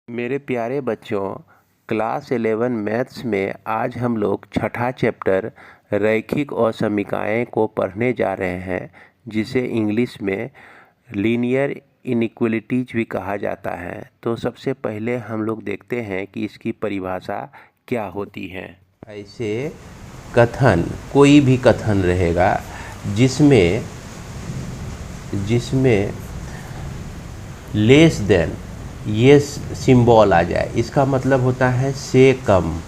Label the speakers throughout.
Speaker 1: मेरे प्यारे बच्चों, क्लास 11 मैथ्स में आज हम लोग छठा चैप्टर रैखिक असमीकाएँ को पढ़ने जा रहे हैं, जिसे इंग्लिश में लीनियर इनइक्वलिटीज भी कहा जाता है। तो सबसे पहले हम लोग देखते हैं कि इसकी परिभाषा क्या होती है। ऐसे कथन, कोई भी कथन रहेगा जिसमें लेस देन ये सिंबल आ जाए, इसका मतलब होता है से कम।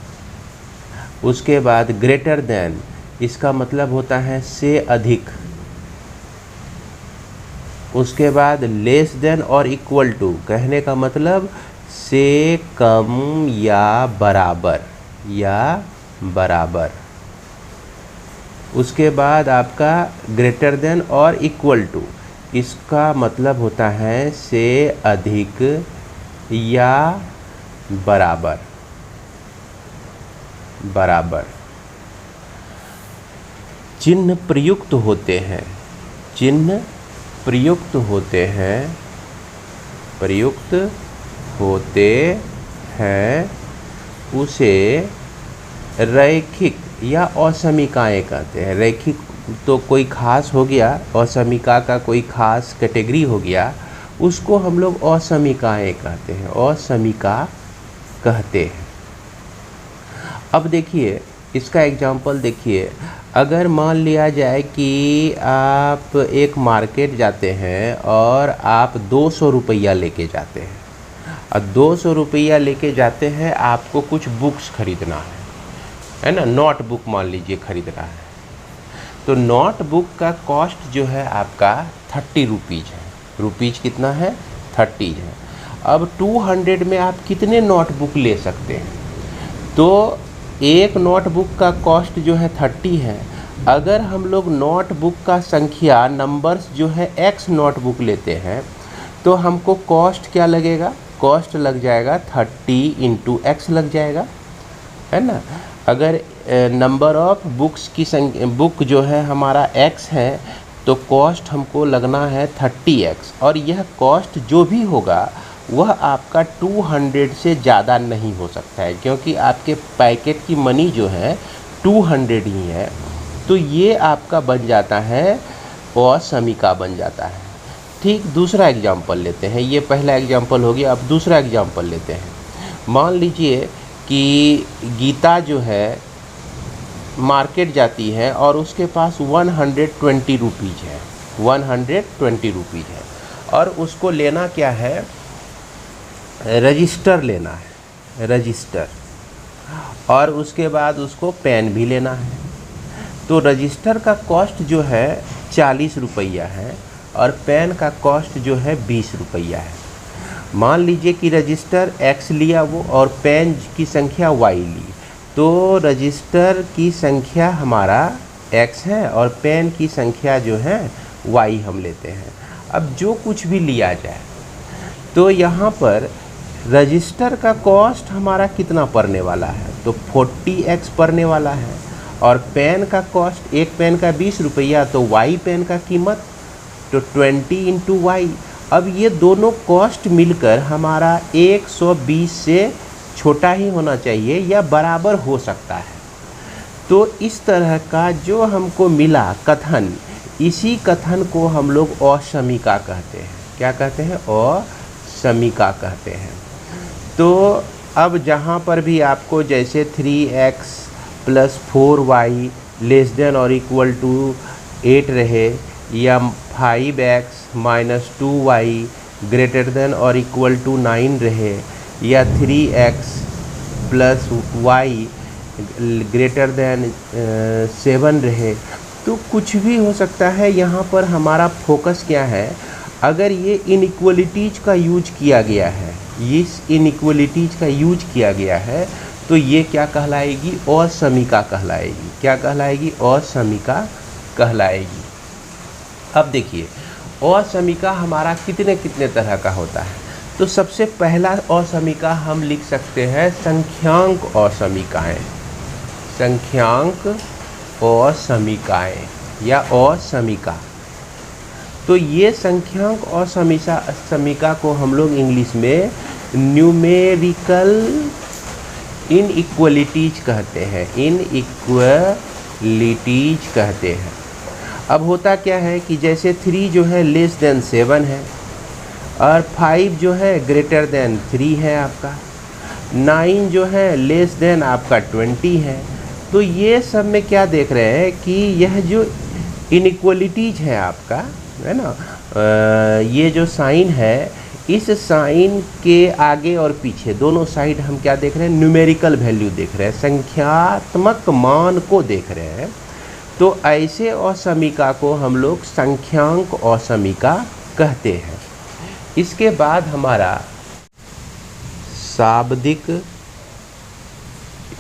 Speaker 1: उसके बाद ग्रेटर देन, इसका मतलब होता है से अधिक। उसके बाद लेस देन और इक्वल टू, कहने का मतलब से कम या बराबर। उसके बाद आपका ग्रेटर देन और इक्वल टू, इसका मतलब होता है से अधिक या बराबर। चिन्ह प्रयुक्त होते हैं उसे रैखिक या असमीकाएँ कहते हैं। रैखिक तो कोई खास हो गया, असमीका का कोई खास कैटेगरी हो गया, उसको हम लोग असमीकाएँ कहते हैं, असमीका कहते हैं। अब देखिए इसका एग्जाम्पल देखिए, अगर मान लिया जाए कि आप एक मार्केट जाते हैं और आप 200 रुपया लेके जाते हैं, और 200 रुपया लेके जाते हैं, आपको कुछ बुक्स खरीदना है ना, नोट बुक मान लीजिए खरीदना है। तो नोट बुक का कॉस्ट जो है आपका 30 रुपीज़ है। रुपीज़ कितना है? 30 है। अब 200 में आप कितने नोट बुक ले सकते हैं? तो एक नोटबुक का कॉस्ट जो है 30 है। अगर हम लोग नोटबुक का संख्या नंबर्स जो है x नोटबुक लेते हैं, तो हमको कॉस्ट क्या लगेगा? कॉस्ट लग जाएगा 30 × x लग जाएगा, है ना। अगर नंबर ऑफ बुक्स की संख्या, बुक जो है हमारा x है, तो कॉस्ट हमको लगना है 30x, और यह कॉस्ट जो भी होगा वह आपका 200 से ज़्यादा नहीं हो सकता है, क्योंकि आपके पैकेट की मनी जो है 200 ही है। तो ये आपका बन जाता है असमीका बन जाता है। ठीक, दूसरा एग्जाम्पल लेते हैं। ये पहला एग्जाम्पल हो गया, अब दूसरा एग्जाम्पल लेते हैं। मान लीजिए कि गीता जो है मार्केट जाती है और उसके पास 120 रुपीज़ है, 120 रुपीज़ है, और उसको लेना क्या है? रजिस्टर लेना है, रजिस्टर, और उसके बाद उसको पेन भी लेना है। तो रजिस्टर का कॉस्ट जो है 40 रुपया है, और पेन का कॉस्ट जो है 20 रुपया है। मान लीजिए कि रजिस्टर x लिया वो, और पेन की संख्या y ली, तो रजिस्टर की संख्या हमारा x है और पेन की संख्या जो है y हम लेते हैं। अब जो कुछ भी लिया जाए, तो यहाँ पर रजिस्टर का कॉस्ट हमारा कितना पड़ने वाला है? तो 40x पड़ने वाला है, और पेन का कॉस्ट, एक पेन का 20 रुपया, तो y पेन का कीमत तो 20 × y। अब ये दोनों कॉस्ट मिलकर हमारा 120 से छोटा ही होना चाहिए या बराबर हो सकता है। तो इस तरह का जो हमको मिला कथन, इसी कथन को हम लोग असमीका कहते हैं। क्या कहते हैं? असमीका कहते हैं। तो अब जहाँ पर भी आपको जैसे 3x + 4y ≤ 8 रहे, या 5x - 2y ≥ 9 रहे, या 3x + y > 7 रहे, तो कुछ भी हो सकता है। यहाँ पर हमारा फोकस क्या है? अगर ये इनइक्वलिटीज़ का यूज किया गया है, इस इनइक्वलिटीज़ का यूज किया गया है, तो ये क्या कहलाएगी? असमीका कहलाएगी। क्या कहलाएगी? असमीका कहलाएगी। अब देखिए असमीका हमारा कितने कितने तरह का होता है। तो सबसे पहला असमीका हम लिख सकते हैं संख्यांक असमीकाएँ। संख्यांक असमीकाएँ या असमीका। तो ये संख्यांक और समीका को हम लोग इंग्लिश में न्यूमेरिकल इनइक्वलिटीज कहते हैं, इनइक्वलिटीज कहते हैं। अब होता क्या है कि जैसे 3 जो है लेस देन 7 है, और 5 जो है ग्रेटर देन 3 है आपका, 9 जो है लेस देन आपका 20 है। तो ये सब में क्या देख रहे हैं कि यह जो इनइक्वलिटीज है आपका, है ना, ये जो साइन है, इस साइन के आगे और पीछे दोनों साइड हम क्या देख रहे हैं, न्यूमेरिकल वैल्यू देख रहे हैं, संख्यात्मक मान को देख रहे हैं। तो ऐसे असमीका को हम लोग संख्यांक असमीका कहते हैं। इसके बाद हमारा शाब्दिक,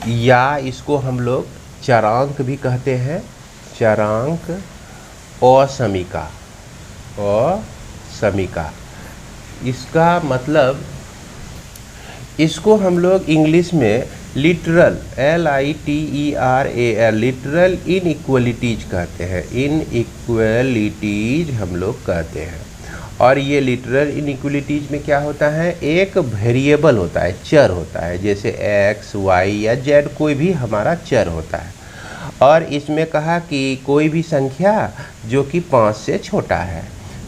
Speaker 1: या इसको हम लोग चरांक भी कहते हैं, चरांक असमीका, असमीका। इसका मतलब, इसको हम लोग इंग्लिश में लिटरल, LITERAL, लिटरल इनइक्वलिटीज कहते हैं, इनइक्वलिटीज हम लोग कहते हैं। और ये लिटरल इनइक्वलिटीज में क्या होता है, एक वेरिएबल होता है, चर होता है, जैसे x, y या z कोई भी हमारा चर होता है। और इसमें कहा कि कोई भी संख्या जो कि 5 से छोटा है,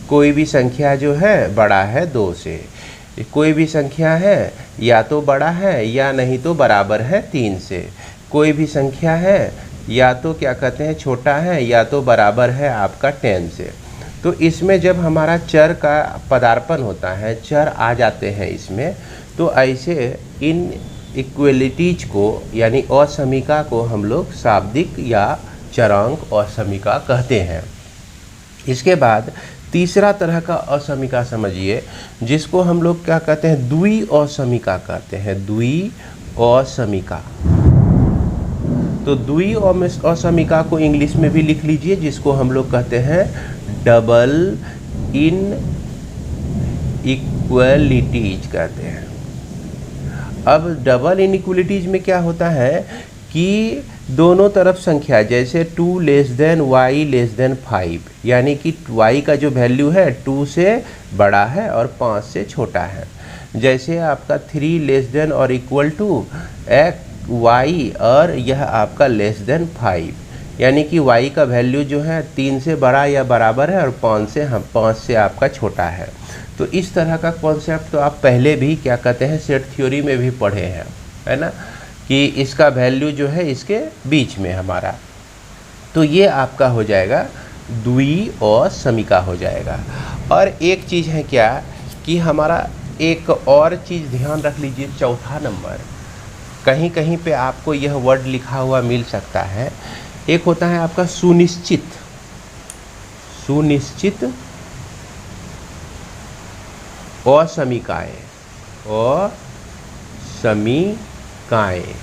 Speaker 1: कोई भी संख्या जो है बड़ा है 2 से, कोई भी संख्या है या तो बड़ा है या नहीं तो बराबर है 3 से, कोई भी संख्या है या तो क्या कहते हैं छोटा है या तो बराबर है आपका 10 से। तो इसमें जब हमारा चर का पदार्पण होता है, चर आ जाते हैं इसमें, तो ऐसे इन इक्वलिटीज को यानी असमीका को हम लोग शाब्दिक या चरांक असमीका कहते हैं। इसके बाद तीसरा तरह का असमीका समझिए, जिसको हम लोग क्या कहते हैं, द्वि असमीका कहते हैं, द्वि असमीका। तो द्वि असमीका को इंग्लिश में भी लिख लीजिए, जिसको हम लोग कहते हैं डबल इनइक्वलिटीज कहते हैं। अब डबल इनइक्वलिटीज में क्या होता है कि दोनों तरफ संख्या, जैसे 2 less than y less than 5, यानी कि y का जो वैल्यू है 2 से बड़ा है और 5 से छोटा है। जैसे आपका 3 लेस देन और इक्वल टू y, और यह आपका लेस देन 5, यानी कि y का वैल्यू जो है 3 से बड़ा या बराबर है और 5 से आपका छोटा है। तो इस तरह का कॉन्सेप्ट तो आप पहले भी क्या कहते हैं सेट थ्योरी में भी पढ़े हैं, है ना, कि इसका वैल्यू जो है इसके बीच में हमारा। तो ये आपका हो जाएगा द्वि असमीका हो जाएगा। और एक चीज़ है क्या कि हमारा एक और चीज़ ध्यान रख लीजिए, चौथा नंबर, कहीं कहीं पे आपको यह वर्ड लिखा हुआ मिल सकता है। एक होता है आपका सुनिश्चित, सुनिश्चित असमीकाएं, असमीकाएं।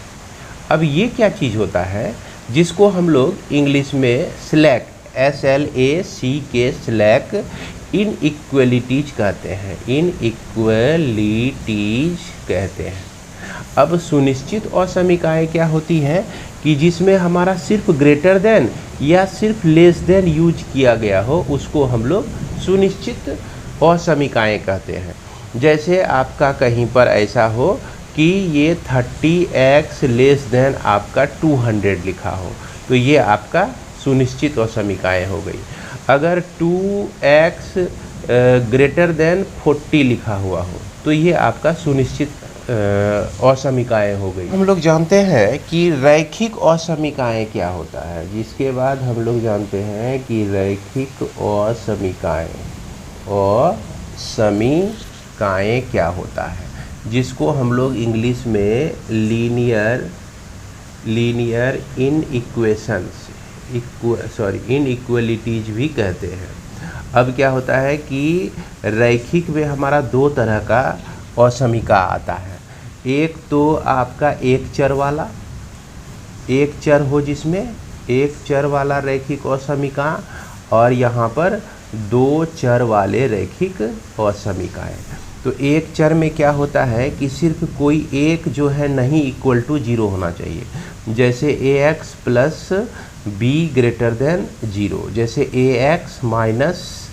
Speaker 1: अब ये क्या चीज़ होता है, जिसको हम लोग इंग्लिश में स्लैक, SLACK, स्लैक इनइक्वलिटीज कहते हैं, इनइक्वलिटीज कहते हैं। अब सुनिश्चित असमीकाएं क्या होती हैं कि जिसमें हमारा सिर्फ ग्रेटर देन या सिर्फ लेस देन यूज किया गया हो, उसको हम लोग सुनिश्चित असमीकाएं कहते हैं। जैसे आपका कहीं पर ऐसा हो कि ये 30x लेस देन आपका 200 लिखा हो, तो ये आपका सुनिश्चित असमीकाएं हो गई। अगर 2x ग्रेटर देन 40 लिखा हुआ हो, तो ये आपका सुनिश्चित असमीकाएं हो गई। हम लोग जानते हैं कि रैखिक असमीकाएं क्या होता है, जिसके बाद हम लोग जानते हैं कि रैखिक असमीकाएं, असमीकाएं क्या होता है, जिसको हम लोग इंग्लिश में लीनियर इनइक्वलिटीज भी कहते हैं। अब क्या होता है कि रैखिक में हमारा 2 तरह का असमीका आता है। एक तो आपका एक चर वाला, एक चर हो जिसमें एक चर वाला रैखिक असमीका, और यहाँ पर 2 चर वाले रैखिक असमीकाएं। तो एक चर में क्या होता है कि सिर्फ कोई एक जो है नहीं इक्वल टू 0 होना चाहिए, जैसे ax plus b greater than 0, जैसे ax minus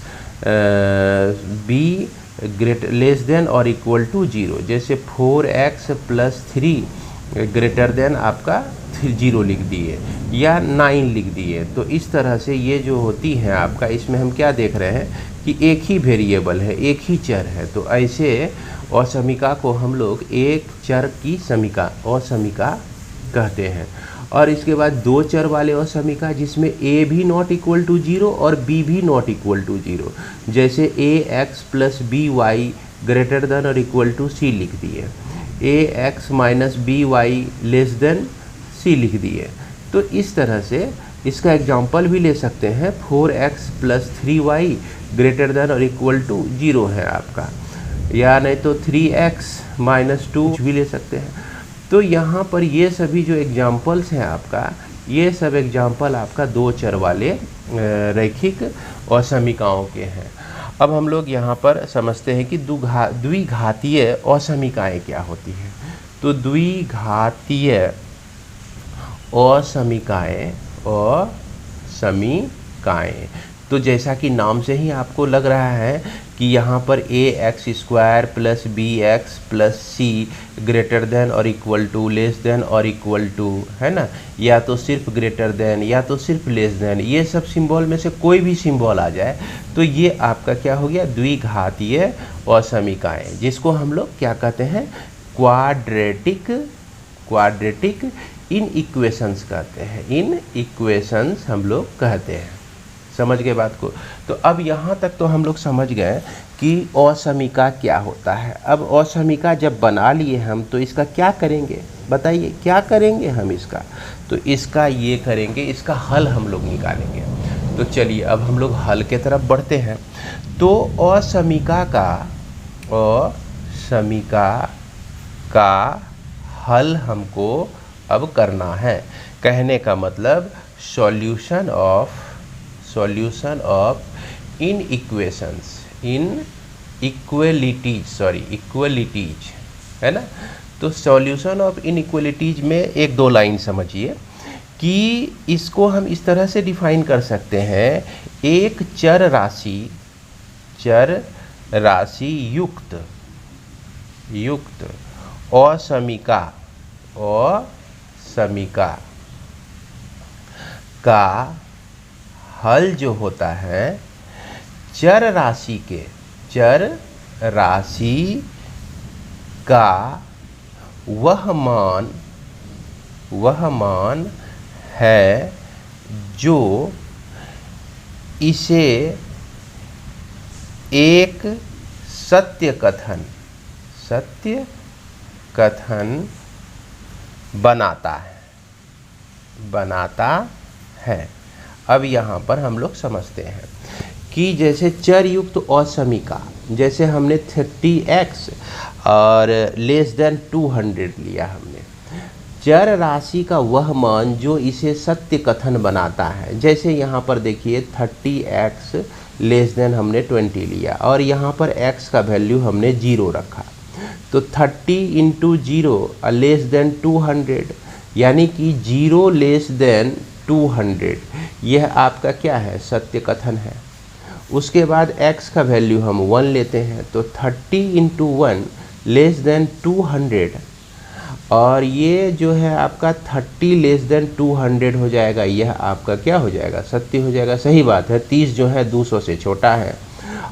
Speaker 1: b less than और इक्वल टू 0, जैसे 4x + 3 ग्रेटर देन आपका 0 लिख दिए या 9 लिख दिए। तो इस तरह से ये जो होती है आपका, इसमें हम क्या देख रहे हैं कि एक ही वेरिएबल है, एक ही चर है। तो ऐसे असमीका को हम लोग एक चर की समीका असमीका कहते हैं। और इसके बाद दो चर वाले असमीका जिसमें a भी नॉट इक्वल टू 0 और b भी नॉट इक्वल टू 0, जैसे ax + by ग्रेटर देन और इक्वल टू c लिख दिए, ax - by less than c लिख दिए। तो इस तरह से इसका एग्जाम्पल भी ले सकते हैं, 4x + 3y ग्रेटर देन और इक्वल टू 0 है आपका, या नहीं तो 3x - 2 भी ले सकते हैं। तो यहाँ पर ये सभी जो एग्जाम्पल्स हैं आपका, ये सब एग्जाम्पल आपका दो चर वाले रैखिक असमीकाओं के हैं। अब हम लोग यहाँ पर समझते हैं कि द्विघातीय असमीकाएँ क्या होती हैं। तो द्विघातीय असमीकाएँ तो जैसा कि नाम से ही आपको लग रहा है कि यहाँ पर ax² + bx + c greater than और इक्वल टू, लेस देन और इक्वल टू, है ना, या तो सिर्फ ग्रेटर देन या तो सिर्फ लेस देन, ये सब सिंबल में से कोई भी सिंबल आ जाए तो ये आपका क्या हो गया, द्विघातीय असमीकाएँ, जिसको हम लोग क्या कहते हैं, क्वाड्रेटिक इन इक्वेशंस कहते हैं, इन इक्वेशंस हम लोग कहते हैं। समझ गए बात को। तो अब यहाँ तक तो हम लोग समझ गए कि असमीका क्या होता है। अब असमीका जब बना लिए हम तो इसका क्या करेंगे, बताइए क्या करेंगे हम इसका। तो इसका ये करेंगे, इसका हल हम लोग निकालेंगे। तो चलिए अब हम लोग हल के तरफ बढ़ते हैं। तो असमीका का हल हमको अब करना है। कहने का मतलब सॉल्यूशन ऑफ इक्वलिटीज है ना। तो सॉल्यूशन ऑफ इनइक्वलिटीज में एक दो लाइन समझिए कि इसको हम इस तरह से डिफाइन कर सकते हैं, एक चर राशि युक्त असमीका का हल जो होता है चर राशि का वह मान है जो इसे एक सत्य कथन बनाता है। अब यहाँ पर हम लोग समझते हैं कि जैसे चर युक्त असमीका, जैसे हमने 30x और लेस देन 200 लिया हमने, चर राशि का वह मान जो इसे सत्य कथन बनाता है। जैसे यहाँ पर देखिए 30x लेस देन हमने 20 लिया और यहाँ पर x का वैल्यू हमने 0 रखा। तो 30 × 0 लेस देन 200, यानी कि 0 लेस देन 200, यह आपका क्या है, सत्य कथन है। उसके बाद x का वैल्यू हम 1 लेते हैं, तो 30 × 1 लेस देन 200, और ये जो है आपका 30 लेस देन 200 हो जाएगा, यह आपका क्या हो जाएगा, सत्य हो जाएगा। सही बात है, 30 जो है 200 से छोटा है।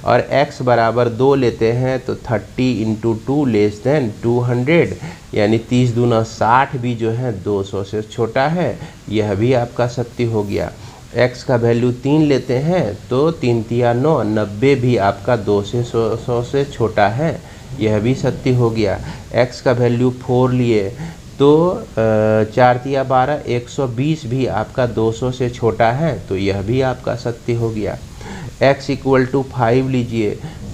Speaker 1: और x बराबर 2 लेते हैं, तो 30 × 2 लेस देन 200, यानी 30 दूना 60 भी जो है 200 से छोटा है, यह भी आपका सत्य हो गया। x का वैल्यू 3 लेते हैं, तो 3 × 9 90 भी आपका 200 से छोटा है, यह भी सत्य हो गया। x का वैल्यू 4 लिए तो 4 × 12 120 भी आपका 200 से छोटा है, तो यह भी आपका सत्य हो गया। x = 5 लीजिए,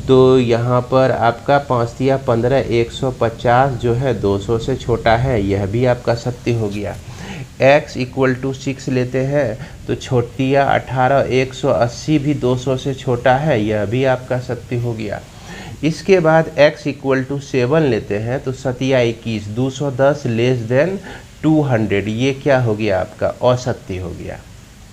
Speaker 1: तो यहाँ पर आपका 5 × 15 150 जो है 200 से छोटा है, यह भी आपका सत्य हो गया। x = 6 लेते हैं, तो 18 180 भी 200 से छोटा है, यह भी आपका सत्य हो गया। इसके बाद x = 7 लेते हैं, तो 7 × 21 210 लेस देन 200, ये क्या हो गया आपका, असत्य हो गया।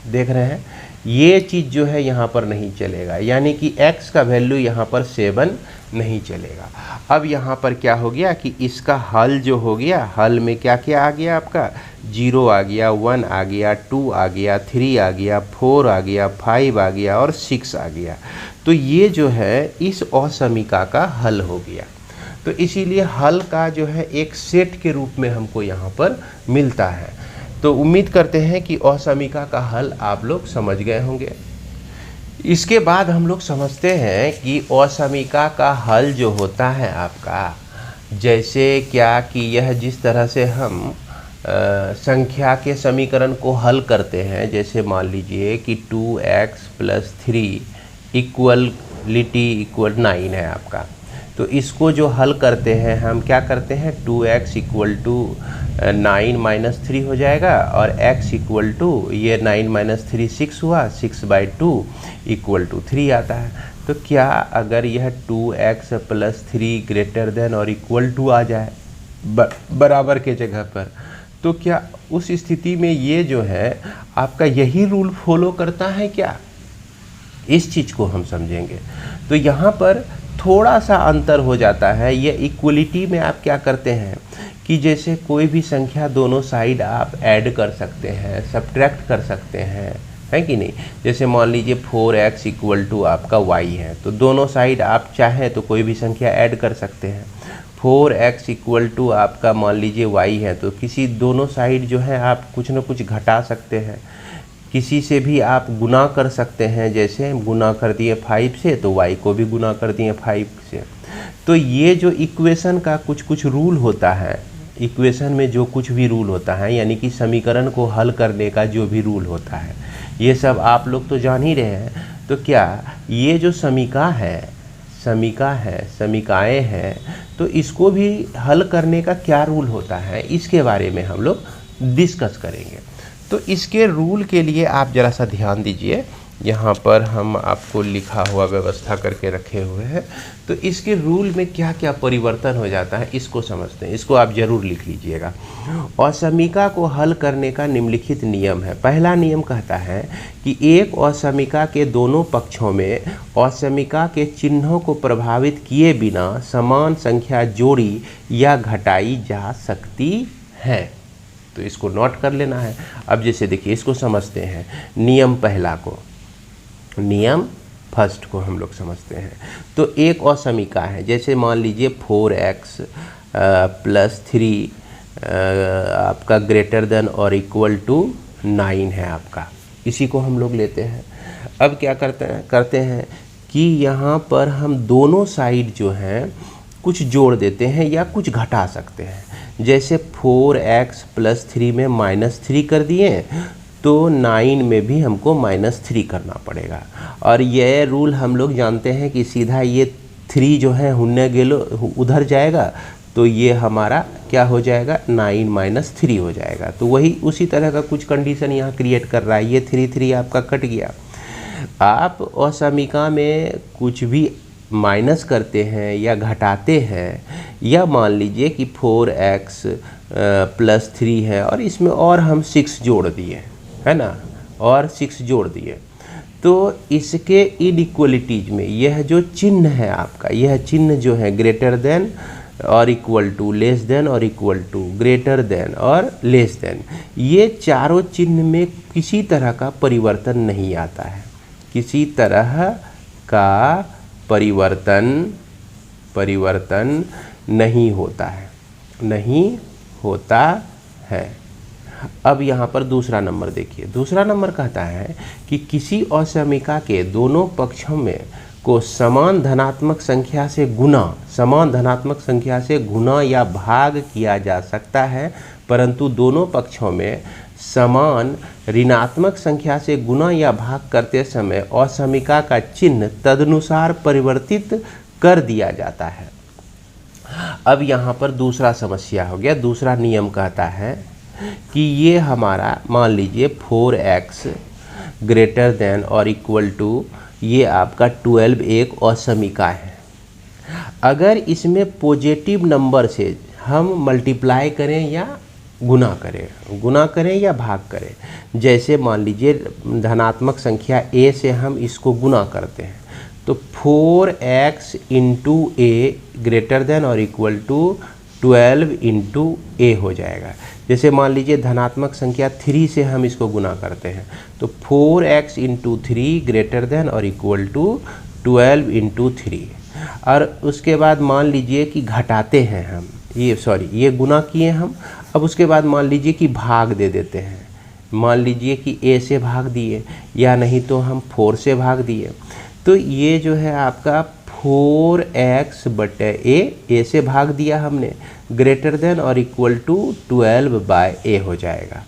Speaker 1: देख रहे हैं, ये चीज़ जो है यहाँ पर नहीं चलेगा, यानी कि x का वैल्यू यहाँ पर 7 नहीं चलेगा। अब यहाँ पर क्या हो गया कि इसका हल जो हो गया, हल में क्या क्या आ गया आपका, 0 आ गया, 1 आ गया, 2 आ गया, 3 आ गया, 4 आ गया, 5 आ गया और 6 आ गया। तो ये जो है इस असमीका का हल हो गया। तो इसीलिए हल का जो है एक सेट के रूप में हमको यहाँ पर मिलता है। तो उम्मीद करते हैं कि असमीका का हल आप लोग समझ गए होंगे। इसके बाद हम लोग समझते हैं कि असमीका का हल जो होता है आपका, जैसे क्या कि यह जिस तरह से हम संख्या के समीकरण को हल करते हैं, जैसे मान लीजिए कि 2x + 3 इक्वल 9 है आपका। तो इसको जो हल करते हैं हम क्या करते हैं, 2x = 9 - 3 हो जाएगा और x = ये 9 - 3 6 हुआ, 6/2 = 3 आता है। तो क्या अगर यह 2x + 3 > आ जाए बराबर के जगह पर, तो क्या उस स्थिति में ये जो है आपका यही रूल फॉलो करता है क्या, इस चीज़ को हम समझेंगे। तो यहाँ पर थोड़ा सा अंतर हो जाता है। ये इक्वलिटी में आप क्या करते हैं कि जैसे कोई भी संख्या दोनों साइड आप ऐड कर सकते हैं, सब्ट्रैक्ट कर सकते हैं, है कि नहीं। जैसे मान लीजिए 4x = आपका y है, तो दोनों साइड आप चाहें तो कोई भी संख्या ऐड कर सकते हैं। 4x = आपका मान लीजिए y है, तो किसी दोनों साइड जो है आप कुछ न कुछ घटा सकते हैं। किसी से भी आप गुना कर सकते हैं, जैसे गुना कर दिए 5 से तो y को भी गुना कर दिए 5 से। तो ये जो इक्वेशन का कुछ रूल होता है, इक्वेशन में जो कुछ भी रूल होता है, यानी कि समीकरण को हल करने का जो भी रूल होता है, ये सब आप लोग तो जान ही रहे हैं। तो क्या ये जो समीकाएँ हैं, तो इसको भी हल करने का क्या रूल होता है, इसके बारे में हम लोग डिस्कस करेंगे। तो इसके रूल के लिए आप ज़रा सा ध्यान दीजिए, यहाँ पर हम आपको लिखा हुआ व्यवस्था करके रखे हुए हैं। तो इसके रूल में क्या क्या परिवर्तन हो जाता है इसको समझते हैं, इसको आप ज़रूर लिख लीजिएगा। असमीका को हल करने का निम्नलिखित नियम है। पहला नियम कहता है कि एक असमीका के दोनों पक्षों में असमीका के चिन्हों को प्रभावित किए बिना समान संख्या जोड़ी या घटाई जा सकती है। तो इसको नोट कर लेना है। अब जैसे देखिए इसको समझते हैं, नियम फर्स्ट को हम लोग समझते हैं। तो एक असमीका है, जैसे मान लीजिए 4x + 3 आपका > 9 है आपका, इसी को हम लोग लेते हैं। अब क्या करते हैं कि यहाँ पर हम दोनों साइड जो हैं कुछ जोड़ देते हैं या कुछ घटा सकते हैं। जैसे 4x + 3 में -3 कर दिए, तो 9 में भी हमको -3 करना पड़ेगा। और ये रूल हम लोग जानते हैं कि सीधा ये 3 जो है हुन्ने गेलो उधर जाएगा, तो ये हमारा क्या हो जाएगा, 9 - 3 हो जाएगा। तो वही उसी तरह का कुछ कंडीशन यहाँ क्रिएट कर रहा है। ये 3 आपका कट गया। आप असमीका में कुछ भी माइनस करते हैं या घटाते हैं, या मान लीजिए कि 4x + 3 है और इसमें और हम 6 जोड़ दिए, है ना, और 6 जोड़ दिए, तो इसके इनइक्वलिटीज में यह जो चिन्ह है आपका, यह चिन्ह जो है > लेस देन और इक्वल टू, ग्रेटर देन और लेस देन, ये चारों चिन्ह में किसी तरह का परिवर्तन नहीं आता है। किसी तरह का परिवर्तन नहीं होता है। अब यहाँ पर दूसरा नंबर देखिए। दूसरा नंबर कहता है कि किसी असमीका के दोनों पक्षों में को समान धनात्मक संख्या से गुना या भाग किया जा सकता है, परंतु दोनों पक्षों में समान ऋणात्मक संख्या से गुना या भाग करते समय असमीका का चिन्ह तदनुसार परिवर्तित कर दिया जाता है। अब यहाँ पर दूसरा समस्या हो गया। दूसरा नियम कहता है कि ये हमारा मान लीजिए 4x > ये आपका 12 एक असमीका है। अगर इसमें पॉजिटिव नंबर से हम मल्टीप्लाई करें या गुना करें या भाग करें। जैसे मान लीजिए धनात्मक संख्या a से हम इसको गुना करते हैं तो 4x इंटू ए ग्रेटर देन और इक्वल टू 12 इंटू ए हो जाएगा। जैसे मान लीजिए धनात्मक संख्या 3 से हम इसको गुना करते हैं तो 4x इंटू 3 ग्रेटर देन और इक्वल टू 12 इंटू 3। और उसके बाद मान लीजिए कि घटाते हैं हम, ये गुना किए हम, अब उसके बाद मान लीजिए कि भाग दे देते हैं। मान लीजिए कि a से भाग दिए या नहीं तो हम 4 से भाग दिए, तो ये जो है आपका 4x बटे a से भाग दिया हमने, ग्रेटर देन और इक्वल टू 12 बाय a हो जाएगा।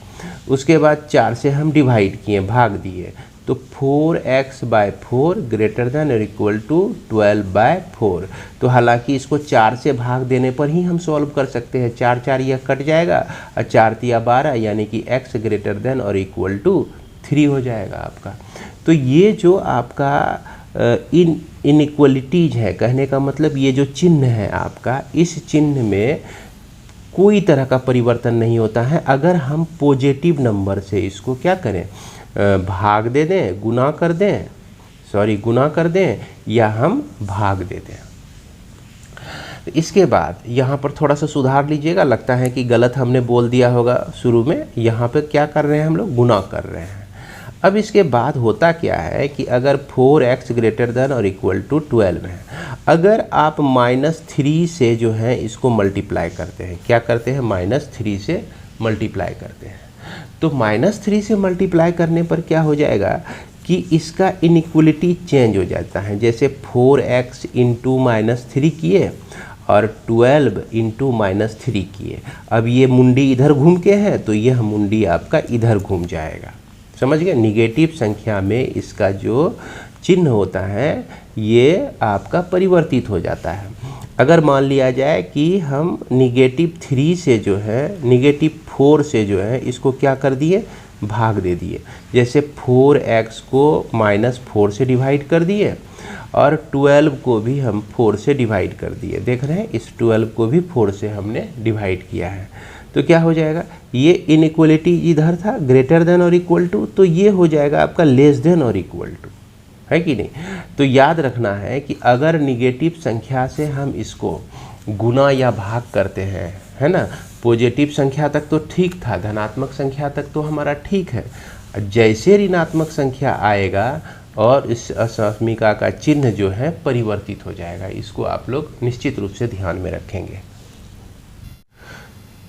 Speaker 1: उसके बाद 4 से हम डिवाइड किए, भाग दिए, तो 4x बाय 4 ग्रेटर देन और इक्वल टू 12 बाय 4। तो हालांकि इसको 4 से भाग देने पर ही हम सॉल्व कर सकते हैं, 4 4 यह कट जाएगा और 4 तिया 12 यानी कि x ग्रेटर देन और इक्वल टू 3 हो जाएगा आपका। तो ये जो आपका इनइक्वलिटीज है, कहने का मतलब ये जो चिन्ह है आपका, इस चिन्ह में कोई तरह का परिवर्तन नहीं होता है अगर हम पॉजिटिव नंबर से इसको क्या करें, भाग दे दें, गुना कर दें या हम भाग दे दें। इसके बाद यहाँ पर थोड़ा सा सुधार लीजिएगा, लगता है कि गलत हमने बोल दिया होगा शुरू में। यहाँ पे क्या कर रहे हैं हम लोग, गुना कर रहे हैं। अब इसके बाद होता क्या है कि अगर 4x ग्रेटर देन और इक्वल टू 12 है, अगर आप -3 से जो है इसको मल्टीप्लाई करते हैं, क्या करते हैं, -3 से मल्टीप्लाई करते हैं, तो -3 से मल्टीप्लाई करने पर क्या हो जाएगा कि इसका इनइक्वलिटी चेंज हो जाता है। जैसे 4x इंटू -3 किए और 12 इंटू -3 किए, अब ये मुंडी इधर घूम के है तो यह मुंडी आपका इधर घूम जाएगा, समझ गए। निगेटिव संख्या में इसका जो चिन्ह होता है ये आपका परिवर्तित हो जाता है। अगर मान लिया जाए कि हम -3 से जो है -4 से जो है इसको क्या कर दिए, भाग दे दिए। जैसे 4x को -4 से डिवाइड कर दिए और 12 को भी हम 4 से डिवाइड कर दिए। देख रहे हैं, इस 12 को भी 4 से हमने डिवाइड किया है। तो क्या हो जाएगा, ये इनइक्वलिटी इधर था ग्रेटर देन और इक्वल टू, तो ये हो जाएगा आपका लेस देन और इक्वल टू, है कि नहीं। तो याद रखना है कि अगर निगेटिव संख्या से हम इसको गुना या भाग करते हैं, है ना, पॉजिटिव संख्या तक तो ठीक था, धनात्मक संख्या तक तो हमारा ठीक है, जैसे ऋणात्मक संख्या आएगा और इस असमीका का चिन्ह जो है परिवर्तित हो जाएगा। इसको आप लोग निश्चित रूप से ध्यान में रखेंगे।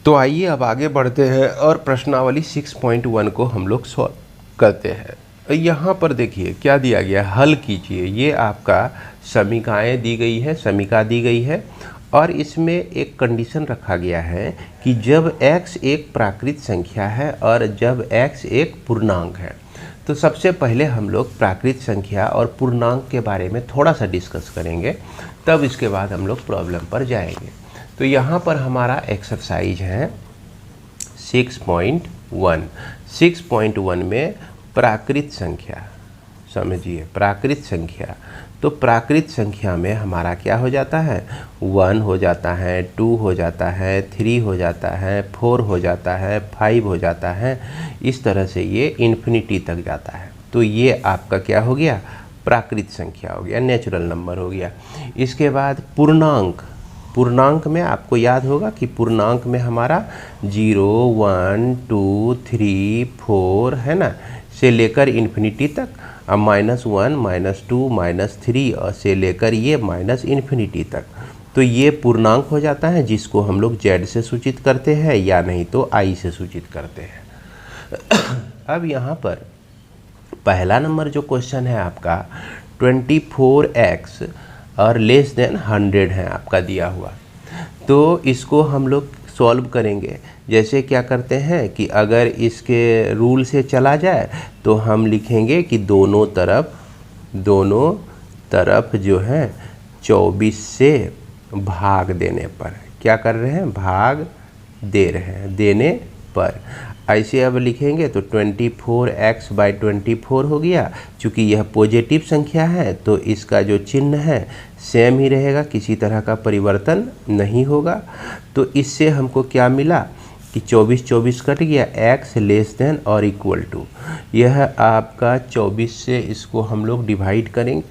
Speaker 1: तो आइए अब आगे बढ़ते हैं और प्रश्नावली 6.1 को हम लोग सॉल्व करते हैं। यहाँ पर देखिए क्या दिया गया, हल कीजिए। ये आपका समीकाएं दी गई है, समीका दी गई है और इसमें एक कंडीशन रखा गया है कि जब x एक प्राकृत संख्या है और जब x एक पूर्णांक है। तो सबसे पहले हम लोग प्राकृत संख्या और पूर्णांक के बारे में थोड़ा सा डिस्कस करेंगे, तब इसके बाद हम लोग प्रॉब्लम पर जाएंगे। तो यहाँ पर हमारा एक्सरसाइज है 6.1। 6.1 में प्राकृत संख्या, समझिए प्राकृत संख्या। तो प्राकृत संख्या में हमारा क्या हो जाता है, 1 हो जाता है, 2 हो जाता है, 3 हो जाता है, 4 हो जाता है, 5 हो जाता है, इस तरह से ये इन्फिनिटी तक जाता है। तो ये आपका क्या हो गया, प्राकृत संख्या हो गया, नेचुरल नंबर हो गया। इसके बाद पूर्णांक, पूर्णांक में आपको याद होगा कि पूर्णांक में हमारा 0, 1, 2, 3, 4 है ना, से लेकर इन्फिनिटी तक, अब -1, -2, -3 और से लेकर ये माइनस इन्फिनिटी तक। तो ये पूर्णांक हो जाता है जिसको हम लोग z से सूचित करते हैं या नहीं तो i से सूचित करते हैं। अब यहाँ पर पहला नंबर जो क्वेश्चन है आपका 24x और लेस देन 100 है आपका दिया हुआ। तो इसको हम लोग सॉल्व करेंगे। जैसे क्या करते हैं कि अगर इसके रूल से चला जाए तो हम लिखेंगे कि दोनों तरफ जो है 24 से भाग देने पर, क्या कर रहे हैं, भाग दे रहे हैं, देने पर। ऐसे अब लिखेंगे तो 24x बाई 24 हो गया। चूँकि यह पॉजिटिव संख्या है तो इसका जो चिन्ह है सेम ही रहेगा, किसी तरह का परिवर्तन नहीं होगा। तो इससे हमको क्या मिला कि 24 24 कट गया, x लेस देन और इक्वल टू, यह आपका 24 से इसको हम लोग डिवाइड करेंगे,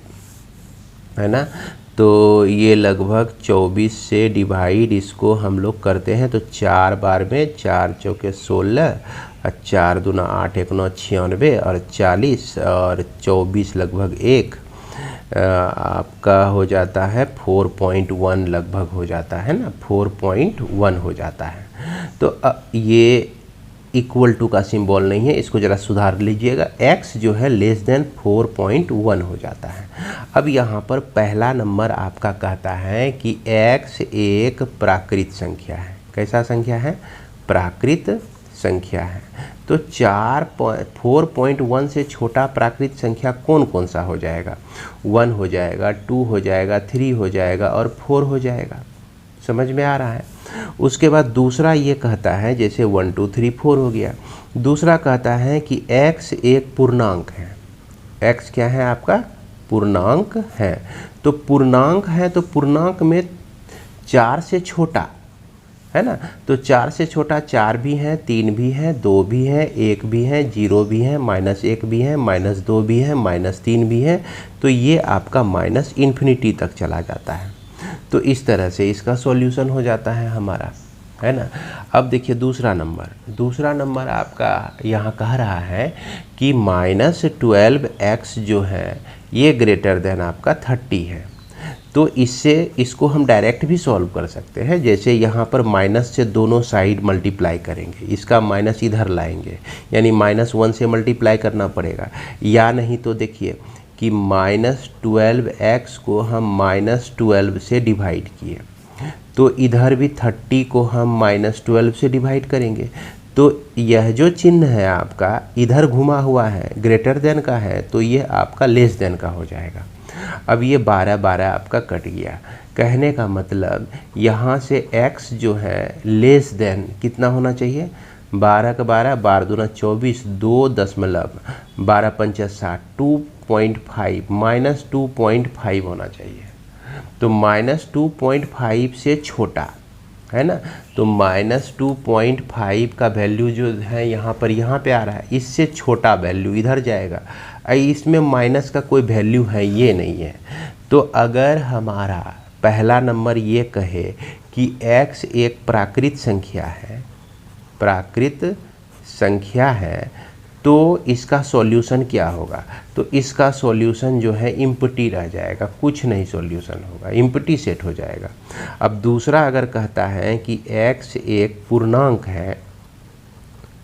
Speaker 1: है ना। तो ये लगभग 24 से डिवाइड इसको हम लोग करते हैं तो 4 बार में 4 चौके 16 और 4 दूना 8 1 9 96 और 40 और 24 लगभग एक आपका हो जाता है 4.1 लगभग हो जाता है ना, 4.1 हो जाता है। तो ये इक्वल टू का सिंबल नहीं है, इसको ज़रा सुधार लीजिएगा, x जो है लेस देन 4.1 हो जाता है। अब यहाँ पर पहला नंबर आपका कहता है कि x एक प्राकृत संख्या है। कैसा संख्या है? प्राकृत संख्या है। तो 4.1 से छोटा प्राकृत संख्या कौन कौन सा हो जाएगा? 1 हो जाएगा, 2 हो जाएगा, 3 हो जाएगा और 4 हो जाएगा। समझ में आ रहा है? उसके बाद दूसरा ये कहता है, जैसे 1 2 3 4 हो गया, दूसरा कहता है कि x एक पूर्णांक है। x क्या है आपका? पूर्णांक है। तो पूर्णांक है तो पूर्णांक में 4 से छोटा है ना, तो 4 से छोटा 4 भी है, 3 भी है, 2 भी है, 1 भी है, 0 भी है, -1 भी है, -2 भी है, -3 भी है। तो ये आपका माइनस इन्फिनिटी तक चला जाता है। तो इस तरह से इसका सॉल्यूशन हो जाता है हमारा, है ना। अब देखिए दूसरा नंबर आपका यहाँ कह रहा है कि -12x जो है ये ग्रेटर देन आपका 30 है। तो इसको हम डायरेक्ट भी सॉल्व कर सकते हैं। जैसे यहाँ पर माइनस से दोनों साइड मल्टीप्लाई करेंगे, इसका माइनस इधर लाएंगे, यानी -1 से मल्टीप्लाई करना पड़ेगा। या नहीं तो देखिए कि -12x को हम -12 से डिवाइड किए, तो इधर भी 30 को हम -12 से डिवाइड करेंगे। तो यह जो चिन्ह है आपका इधर घुमा हुआ है, ग्रेटर देन का है, तो ये आपका लेस देन का हो जाएगा। अब ये 12 12 आपका कट गया। कहने का मतलब यहाँ से x जो है लेस देन कितना होना चाहिए? 12 का 12, 12 दूना 24, 2.12 पंचा 60, 2.5 -2.5 होना चाहिए। तो -2.5 से छोटा है ना, तो -2.5 का वैल्यू जो है यहाँ पे आ रहा है, इससे छोटा वैल्यू इधर जाएगा। इसमें माइनस का कोई वैल्यू है ये नहीं है। तो अगर हमारा पहला नंबर ये कहे कि x एक प्राकृत संख्या है, तो इसका सॉल्यूशन क्या होगा? तो इसका सॉल्यूशन जो है इम्पटी रह जाएगा, कुछ नहीं सॉल्यूशन होगा, इम्पटी सेट हो जाएगा। अब दूसरा अगर कहता है कि x एक पूर्णांक है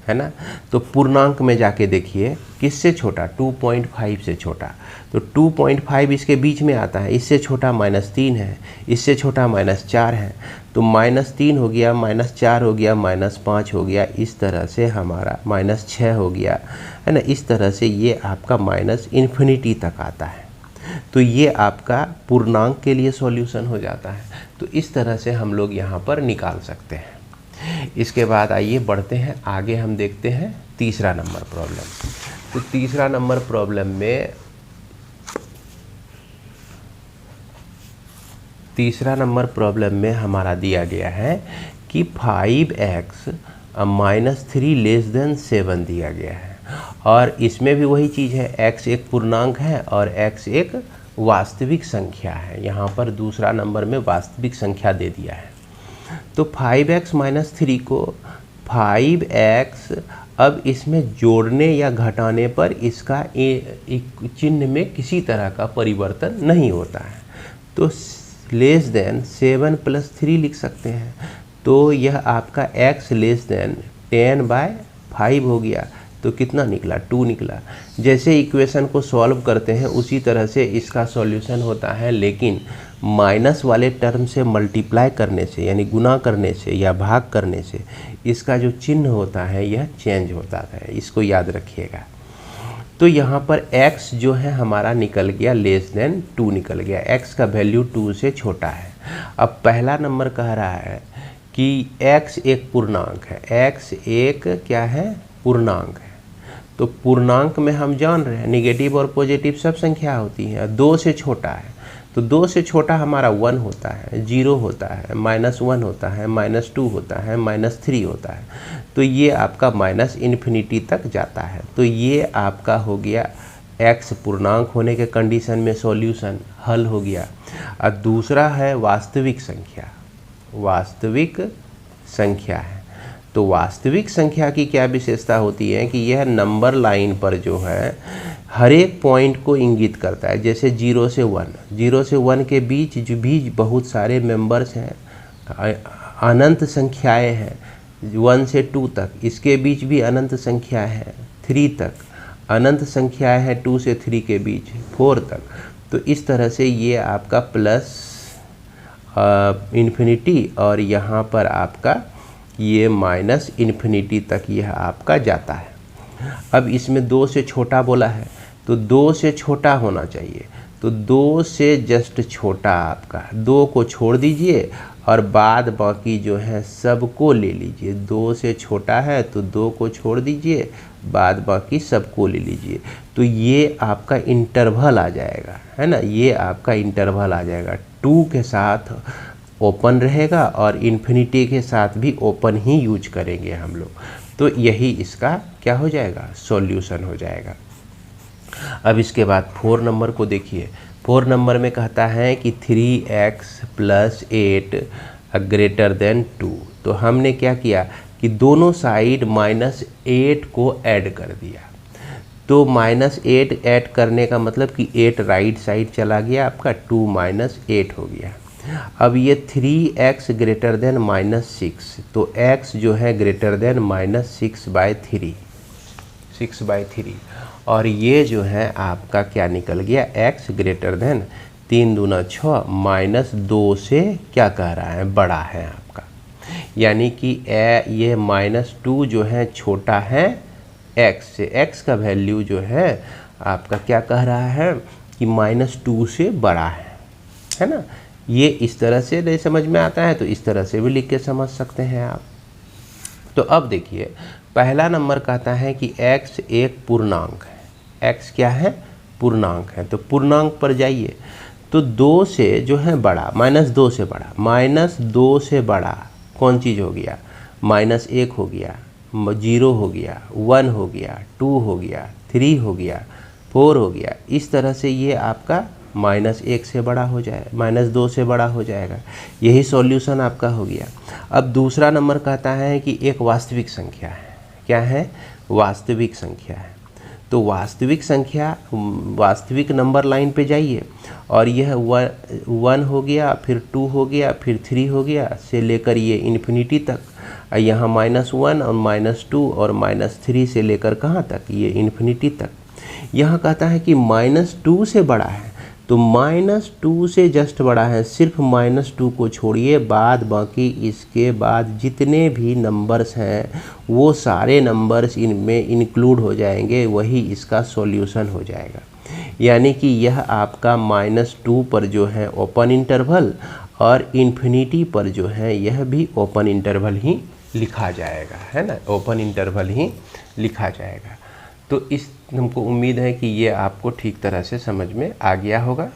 Speaker 1: ना, तो पूर्णांक में जाके देखिए किससे छोटा? 2.5 से छोटा। तो 2.5 इसके बीच में आता है, इससे छोटा -3 है, इससे छोटा -4 है। तो -3 हो गया, -4 हो गया, -5 हो गया, इस तरह से हमारा -6 हो गया, है ना। इस तरह से ये आपका -इन्फिनिटी तक आता है। तो ये आपका पूर्णांक के लिए सॉल्यूशन हो जाता है। तो इस तरह से हम लोग यहाँ पर निकाल सकते हैं। इसके बाद आइए बढ़ते हैं आगे, हम देखते हैं तीसरा नंबर प्रॉब्लम। तो तीसरा नंबर प्रॉब्लम में हमारा दिया गया है कि 5x -3 लेस देन 7 दिया गया है। और इसमें भी वही चीज़ है, x एक पूर्णांक है और x एक वास्तविक संख्या है। यहाँ पर दूसरा नंबर में वास्तविक संख्या दे दिया है। तो 5x -3 को 5x, अब इसमें जोड़ने या घटाने पर इसका चिन्ह में किसी तरह का परिवर्तन नहीं होता है। तो लेस देन 7 + 3 लिख सकते हैं। तो यह आपका x लेस देन 10/5 हो गया। तो कितना निकला? 2 निकला। जैसे इक्वेशन को सॉल्व करते हैं उसी तरह से इसका सॉल्यूशन होता है, लेकिन माइनस वाले टर्म से मल्टीप्लाई करने से, यानी गुना करने से या भाग करने से इसका जो चिन्ह होता है यह चेंज होता है, इसको याद रखिएगा। तो यहाँ पर x जो है हमारा निकल गया लेस देन 2 निकल गया, x का वैल्यू 2 से छोटा है। अब पहला नंबर कह रहा है कि x एक पूर्णांक है, x एक क्या है? पूर्णांक है। तो पूर्णांक में हम जान रहे हैं नेगेटिव और पॉजिटिव सब संख्या होती हैं, 2 से छोटा है। तो 2 से छोटा हमारा 1 होता है, 0 होता है, -1 होता है, -2 होता है, -3 होता है। तो ये आपका माइनस इन्फिनिटी तक जाता है। तो ये आपका हो गया x पूर्णांक होने के कंडीशन में सॉल्यूशन हल हो गया। और दूसरा है वास्तविक संख्या। वास्तविक संख्या है तो वास्तविक संख्या की क्या विशेषता होती है कि यह नंबर लाइन पर जो है हर एक पॉइंट को इंगित करता है। जैसे 0 से 1, 0 से 1 के बीच जो भी बहुत सारे मेंबर्स हैं, अनंत संख्याएं हैं। 1 से 2 तक, इसके बीच भी अनंत संख्या है। 3 तक अनंत संख्याएं हैं, 2 से 3 के बीच, 4 तक। तो इस तरह से ये आपका प्लस इन्फिनिटी और यहाँ पर आपका ये माइनस इन्फिनिटी तक यह आपका जाता है। अब इसमें 2 से छोटा बोला है तो 2 से छोटा होना चाहिए। तो 2 से जस्ट छोटा आपका 2 को छोड़ दीजिए और बाद बाकी जो है सबको ले लीजिए। 2 से छोटा है तो 2 को छोड़ दीजिए, बाद बाकी सबको ले लीजिए। तो ये आपका इंटरवल आ जाएगा, है ना। ये आपका इंटरवल आ जाएगा। 2 के साथ ओपन रहेगा और इन्फिनिटी के साथ भी ओपन ही यूज करेंगे हम लोग। तो यही इसका क्या हो जाएगा, सॉल्यूशन हो जाएगा। अब इसके बाद 4 नंबर को देखिए। 4 नंबर में कहता है कि 3x + 8 > 2। तो हमने क्या किया कि दोनों साइड -8 को ऐड कर दिया। तो -8 ऐड करने का मतलब कि 8 राइट साइड चला गया आपका, 2 - 8 हो गया। अब ये 3x > -6, तो x जो है ग्रेटर देन -6/3, 6/3। और ये जो है आपका क्या निकल गया, x ग्रेटर देन 3 दूना 6 -2 से क्या कह रहा है, बड़ा है आपका। यानी कि ये -2 जो है छोटा है x से। x का वैल्यू जो है आपका क्या कह रहा है कि -2 से बड़ा है ना। ये इस तरह से नहीं समझ में आता है तो इस तरह से भी लिख के समझ सकते हैं आप। तो अब देखिए पहला नंबर कहता है कि x एक पूर्णांक है। x क्या है, पूर्णांक है। तो पूर्णांक पर जाइए तो 2 से जो है बड़ा, -2 से बड़ा, -2 से बड़ा कौन चीज़ हो गया, -1 हो गया, 0 हो गया, 1 हो गया, 2 हो गया, 3 हो गया, 4 हो गया। इस तरह से ये आपका -1 से बड़ा हो जाए, -2 से बड़ा हो जाएगा। यही सॉल्यूशन आपका हो गया। अब दूसरा नंबर कहता है कि एक वास्तविक संख्या है। क्या है, वास्तविक संख्या है। तो वास्तविक संख्या, वास्तविक नंबर लाइन पे जाइए और यह 1 हो गया, फिर 2 हो गया, फिर 3 हो गया, से लेकर ये इन्फिनिटी तक। यहाँ -1 और -2 और -3 से लेकर कहाँ तक, ये इन्फिनिटी तक। यहाँ कहता है कि -2 से बड़ा है, तो -2 से जस्ट बड़ा है। सिर्फ -2 को छोड़िए, बाद बाकी इसके बाद जितने भी नंबर्स हैं वो सारे नंबर्स इनमें इंक्लूड हो जाएंगे, वही इसका सॉल्यूशन हो जाएगा। यानी कि यह आपका -2 पर जो है ओपन इंटरवल और इन्फिनिटी पर जो है यह भी ओपन इंटरवल ही लिखा जाएगा, है ना, ओपन इंटरवल ही लिखा जाएगा। तो इस हमको उम्मीद है कि ये आपको ठीक तरह से समझ में आ गया होगा।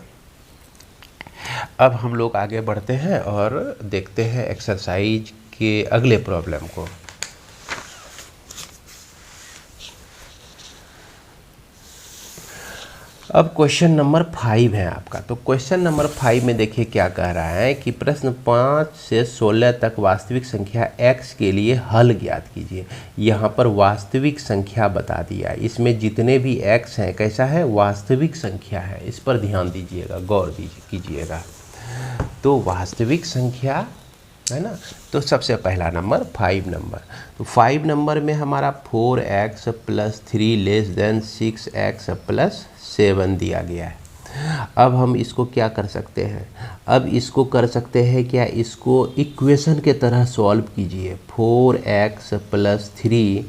Speaker 1: अब हम लोग आगे बढ़ते हैं और देखते हैं एक्सरसाइज के अगले प्रॉब्लम को। अब क्वेश्चन नंबर 5 है आपका। तो क्वेश्चन नंबर 5 में देखिए क्या कह रहा है कि प्रश्न 5 से 16 तक वास्तविक संख्या x के लिए हल ज्ञात कीजिए। यहाँ पर वास्तविक संख्या बता दिया, इसमें जितने भी x हैं कैसा है, वास्तविक संख्या है। इस पर ध्यान दीजिएगा, गौर कीजिएगा। तो वास्तविक संख्या है ना। तो सबसे पहला नंबर 5 नंबर। तो 5 नंबर में हमारा 4x + 3 < 6x + 7 दिया गया है। अब हम इसको क्या कर सकते हैं, अब इसको कर सकते हैं क्या, इसको इक्वेशन के तरह सॉल्व कीजिए। 4x + 3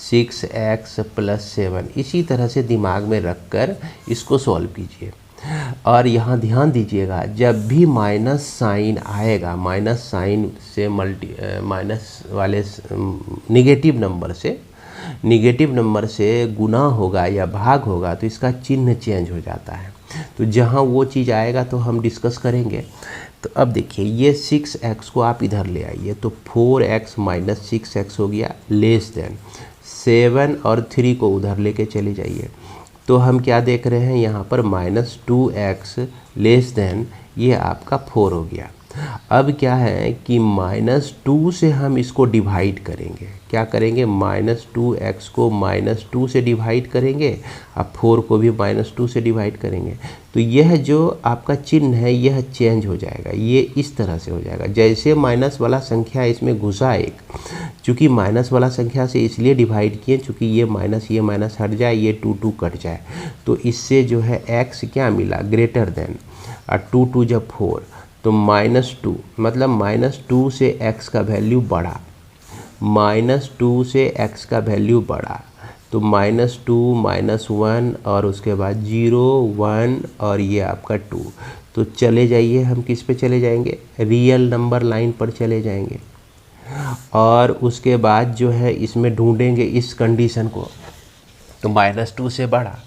Speaker 1: 6x + 7, इसी तरह से दिमाग में रखकर इसको सॉल्व कीजिए। और यहाँ ध्यान दीजिएगा, जब भी माइनस साइन आएगा, माइनस साइन से माइनस वाले निगेटिव नंबर से गुना होगा या भाग होगा तो इसका चिन्ह चेंज हो जाता है। तो जहाँ वो चीज़ आएगा तो हम डिस्कस करेंगे। तो अब देखिए ये 6x को आप इधर ले आइए, तो 4x माइनस 6x हो गया लेस देन 7 और 3 को उधर लेके चले जाइए। तो हम क्या देख रहे हैं यहाँ पर -2x लेस देन ये आपका 4 हो गया। अब क्या है कि -2 से हम इसको डिवाइड करेंगे। क्या करेंगे? -2x को -2 से डिवाइड करेंगे, अब 4 को भी -2 से डिवाइड करेंगे। तो यह जो आपका चिन्ह है यह चेंज हो जाएगा, ये इस तरह से हो जाएगा। जैसे माइनस वाला संख्या इसमें घुसा एक, चूँकि माइनस वाला संख्या से इसलिए डिवाइड किए चूँकि ये माइनस हट जाए, ये 2 कट जाए, तो इससे जो है x क्या मिला? ग्रेटर देन, और 2 जब 4 तो -2, मतलब -2 से x का वैल्यू बढ़ा, -2 से x का वैल्यू बढ़ा, तो -2 -1 और उसके बाद 0 1 और ये आपका 2। तो चले जाइए, हम किस पे चले जाएंगे? रियल नंबर लाइन पर चले जाएंगे, और उसके बाद जो है इसमें ढूंढेंगे इस कंडीशन को। तो -2 से बढ़ा,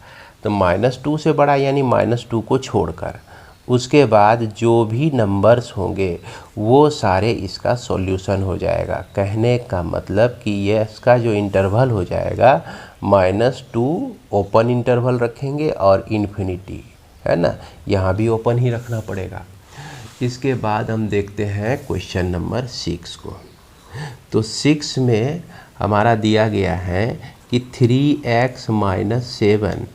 Speaker 1: तो -2 से बढ़ा यानी -2 को छोड़कर उसके बाद जो भी नंबर्स होंगे वो सारे इसका सॉल्यूशन हो जाएगा। कहने का मतलब कि ये इसका जो इंटरवल हो जाएगा -2 ओपन इंटरवल रखेंगे और इन्फिनिटी, है ना, यहाँ भी ओपन ही रखना पड़ेगा। इसके बाद हम देखते हैं क्वेश्चन नंबर 6 को। तो 6 में हमारा दिया गया है कि 3x minus 7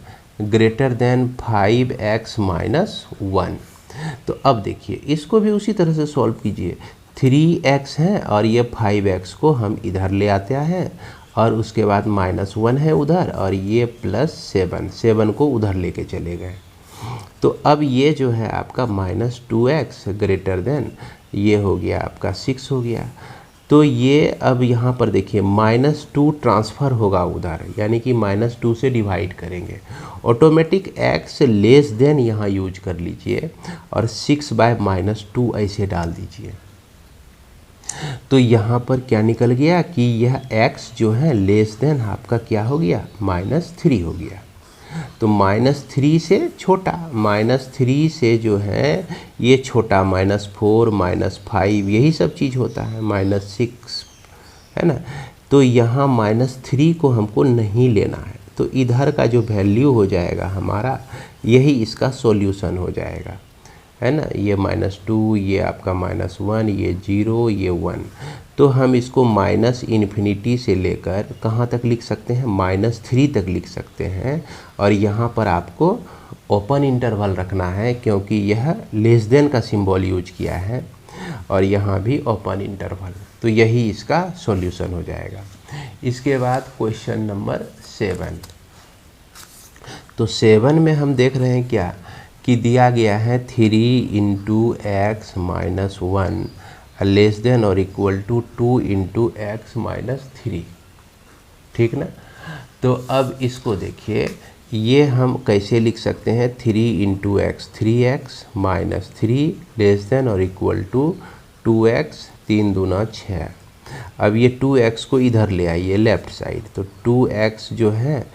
Speaker 1: greater than 5x minus 1। तो अब देखिए इसको भी उसी तरह से सॉल्व कीजिए। 3x है और ये 5x को हम इधर ले आते हैं, और उसके बाद -1 है उधर, और ये +7 को उधर लेके चले गए। तो अब ये जो है आपका -2x ग्रेटर देन ये हो गया आपका 6 हो गया। तो ये अब यहाँ पर देखिए -2 ट्रांसफ़र होगा उधर, यानी कि -2 से डिवाइड करेंगे। ऑटोमेटिक x लेस देन यहाँ यूज कर लीजिए और 6/-2 ऐसे डाल दीजिए। तो यहाँ पर क्या निकल गया कि यह x जो है लेस देन आपका क्या हो गया? -3 हो गया। तो -3 से छोटा, -3 से जो है ये छोटा, -4 -5 यही सब चीज़ होता है, -6, है ना। तो यहाँ -3 को हमको नहीं लेना है, तो इधर का जो वैल्यू हो जाएगा हमारा यही इसका सॉल्यूशन हो जाएगा, है ना। ये -2, ये आपका -1, ये 0, ये 1। तो हम इसको -∞ से लेकर कहाँ तक लिख सकते हैं? -3 तक लिख सकते हैं। और यहाँ पर आपको ओपन इंटरवल रखना है क्योंकि यह लेस देन का सिंबल यूज किया है, और यहाँ भी ओपन इंटरवल। तो यही इसका सॉल्यूशन हो जाएगा। इसके बाद क्वेश्चन नंबर 7। तो 7 में हम देख रहे हैं क्या कि दिया गया है 3 × x माइनस 1 लेस देन और इक्वल टू 2 × x माइनस 3, ठीक ना। तो अब इसको देखिए, ये हम कैसे लिख सकते हैं? 3 × x 3x minus 3 less than और इक्वल टू 2x 3 दूना 6। अब ये 2x को इधर ले आइए लेफ्ट साइड, तो 2x जो है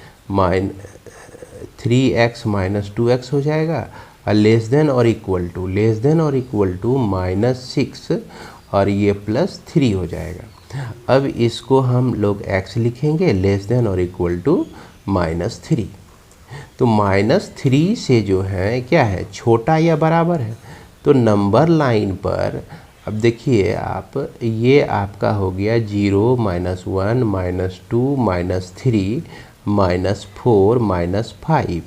Speaker 1: 3x माइनस 2x हो जाएगा, और लेस देन और इक्वल टू -6 और ये +3 हो जाएगा। अब इसको हम लोग x लिखेंगे लेस देन और इक्वल टू -3। तो -3 से जो है क्या है? छोटा या बराबर है। तो नंबर लाइन पर अब देखिए आप, ये आपका हो गया 0 -1 -2 -3 -4 -5।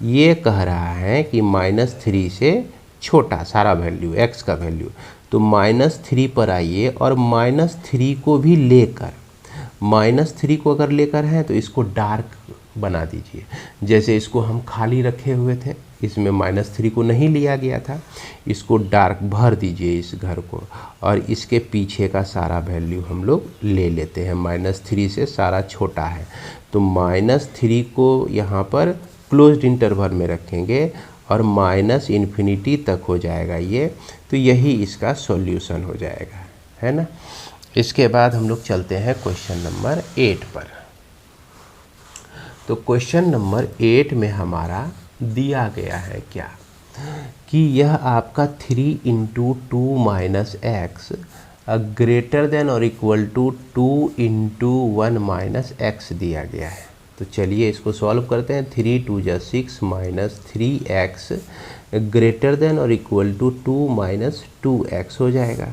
Speaker 1: ये कह रहा है कि -3 से छोटा सारा वैल्यू x का वैल्यू। तो -3 पर आइए और -3 को भी लेकर, -3 को अगर लेकर है तो इसको डार्क बना दीजिए। जैसे इसको हम खाली रखे हुए थे, इसमें -3 को नहीं लिया गया था, इसको डार्क भर दीजिए इस घर को, और इसके पीछे का सारा वैल्यू हम लोग ले लेते हैं। -3 से सारा छोटा है, तो -3 को यहाँ पर क्लोज्ड इंटरवल में रखेंगे और -∞ तक हो जाएगा ये। तो यही इसका सॉल्यूशन हो जाएगा, है ना। इसके बाद हम लोग चलते हैं क्वेश्चन नंबर 8 पर। तो क्वेश्चन नंबर 8 में हमारा दिया गया है क्या कि यह आपका 3 into 2 minus x greater than और equal to 2 into 1 minus x दिया गया है। तो चलिए इसको सॉल्व करते हैं। 3 2 जा 6 माइनस 3x ग्रेटर देन और इक्वल टू 2 माइनस 2x हो जाएगा।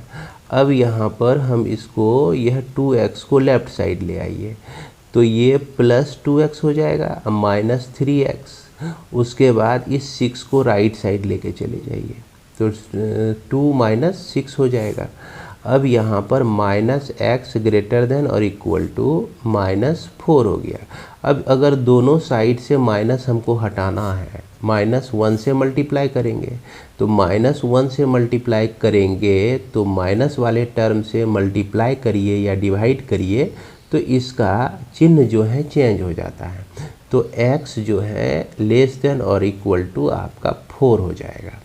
Speaker 1: अब यहाँ पर हम इसको यह 2x को लेफ़्ट साइड ले आइए तो ये प्लस 2x हो जाएगा माइनस 3x। उसके बाद इस 6 को राइट साइड लेके चले जाइए तो 2 माइनस 6 हो जाएगा। अब यहाँ पर माइनस एक्स ग्रेटर देन और इक्वल टू माइनस 4 हो गया। अब अगर दोनों साइड से माइनस हमको हटाना है, माइनस 1 से मल्टीप्लाई करेंगे तो माइनस 1 से मल्टीप्लाई करेंगे तो माइनस वाले टर्म से मल्टीप्लाई करिए या डिवाइड करिए तो इसका चिन्ह जो है चेंज हो जाता है। तो x जो है लेस देन और इक्वल टू आपका 4 हो जाएगा।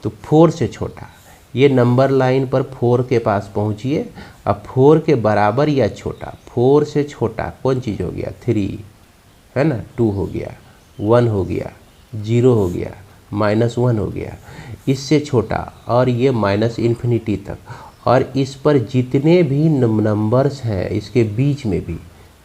Speaker 1: तो 4 से छोटा, ये नंबर लाइन पर 4 के पास पहुंचिए। अब 4 के बराबर या छोटा, 4 से छोटा कौन चीज़ हो गया? 3 है ना, 2 हो गया, 1 हो गया, 0 हो गया, माइनस 1 हो गया। इससे छोटा और ये माइनस इन्फिनिटी तक, और इस पर जितने भी नंबर्स हैं इसके बीच में भी,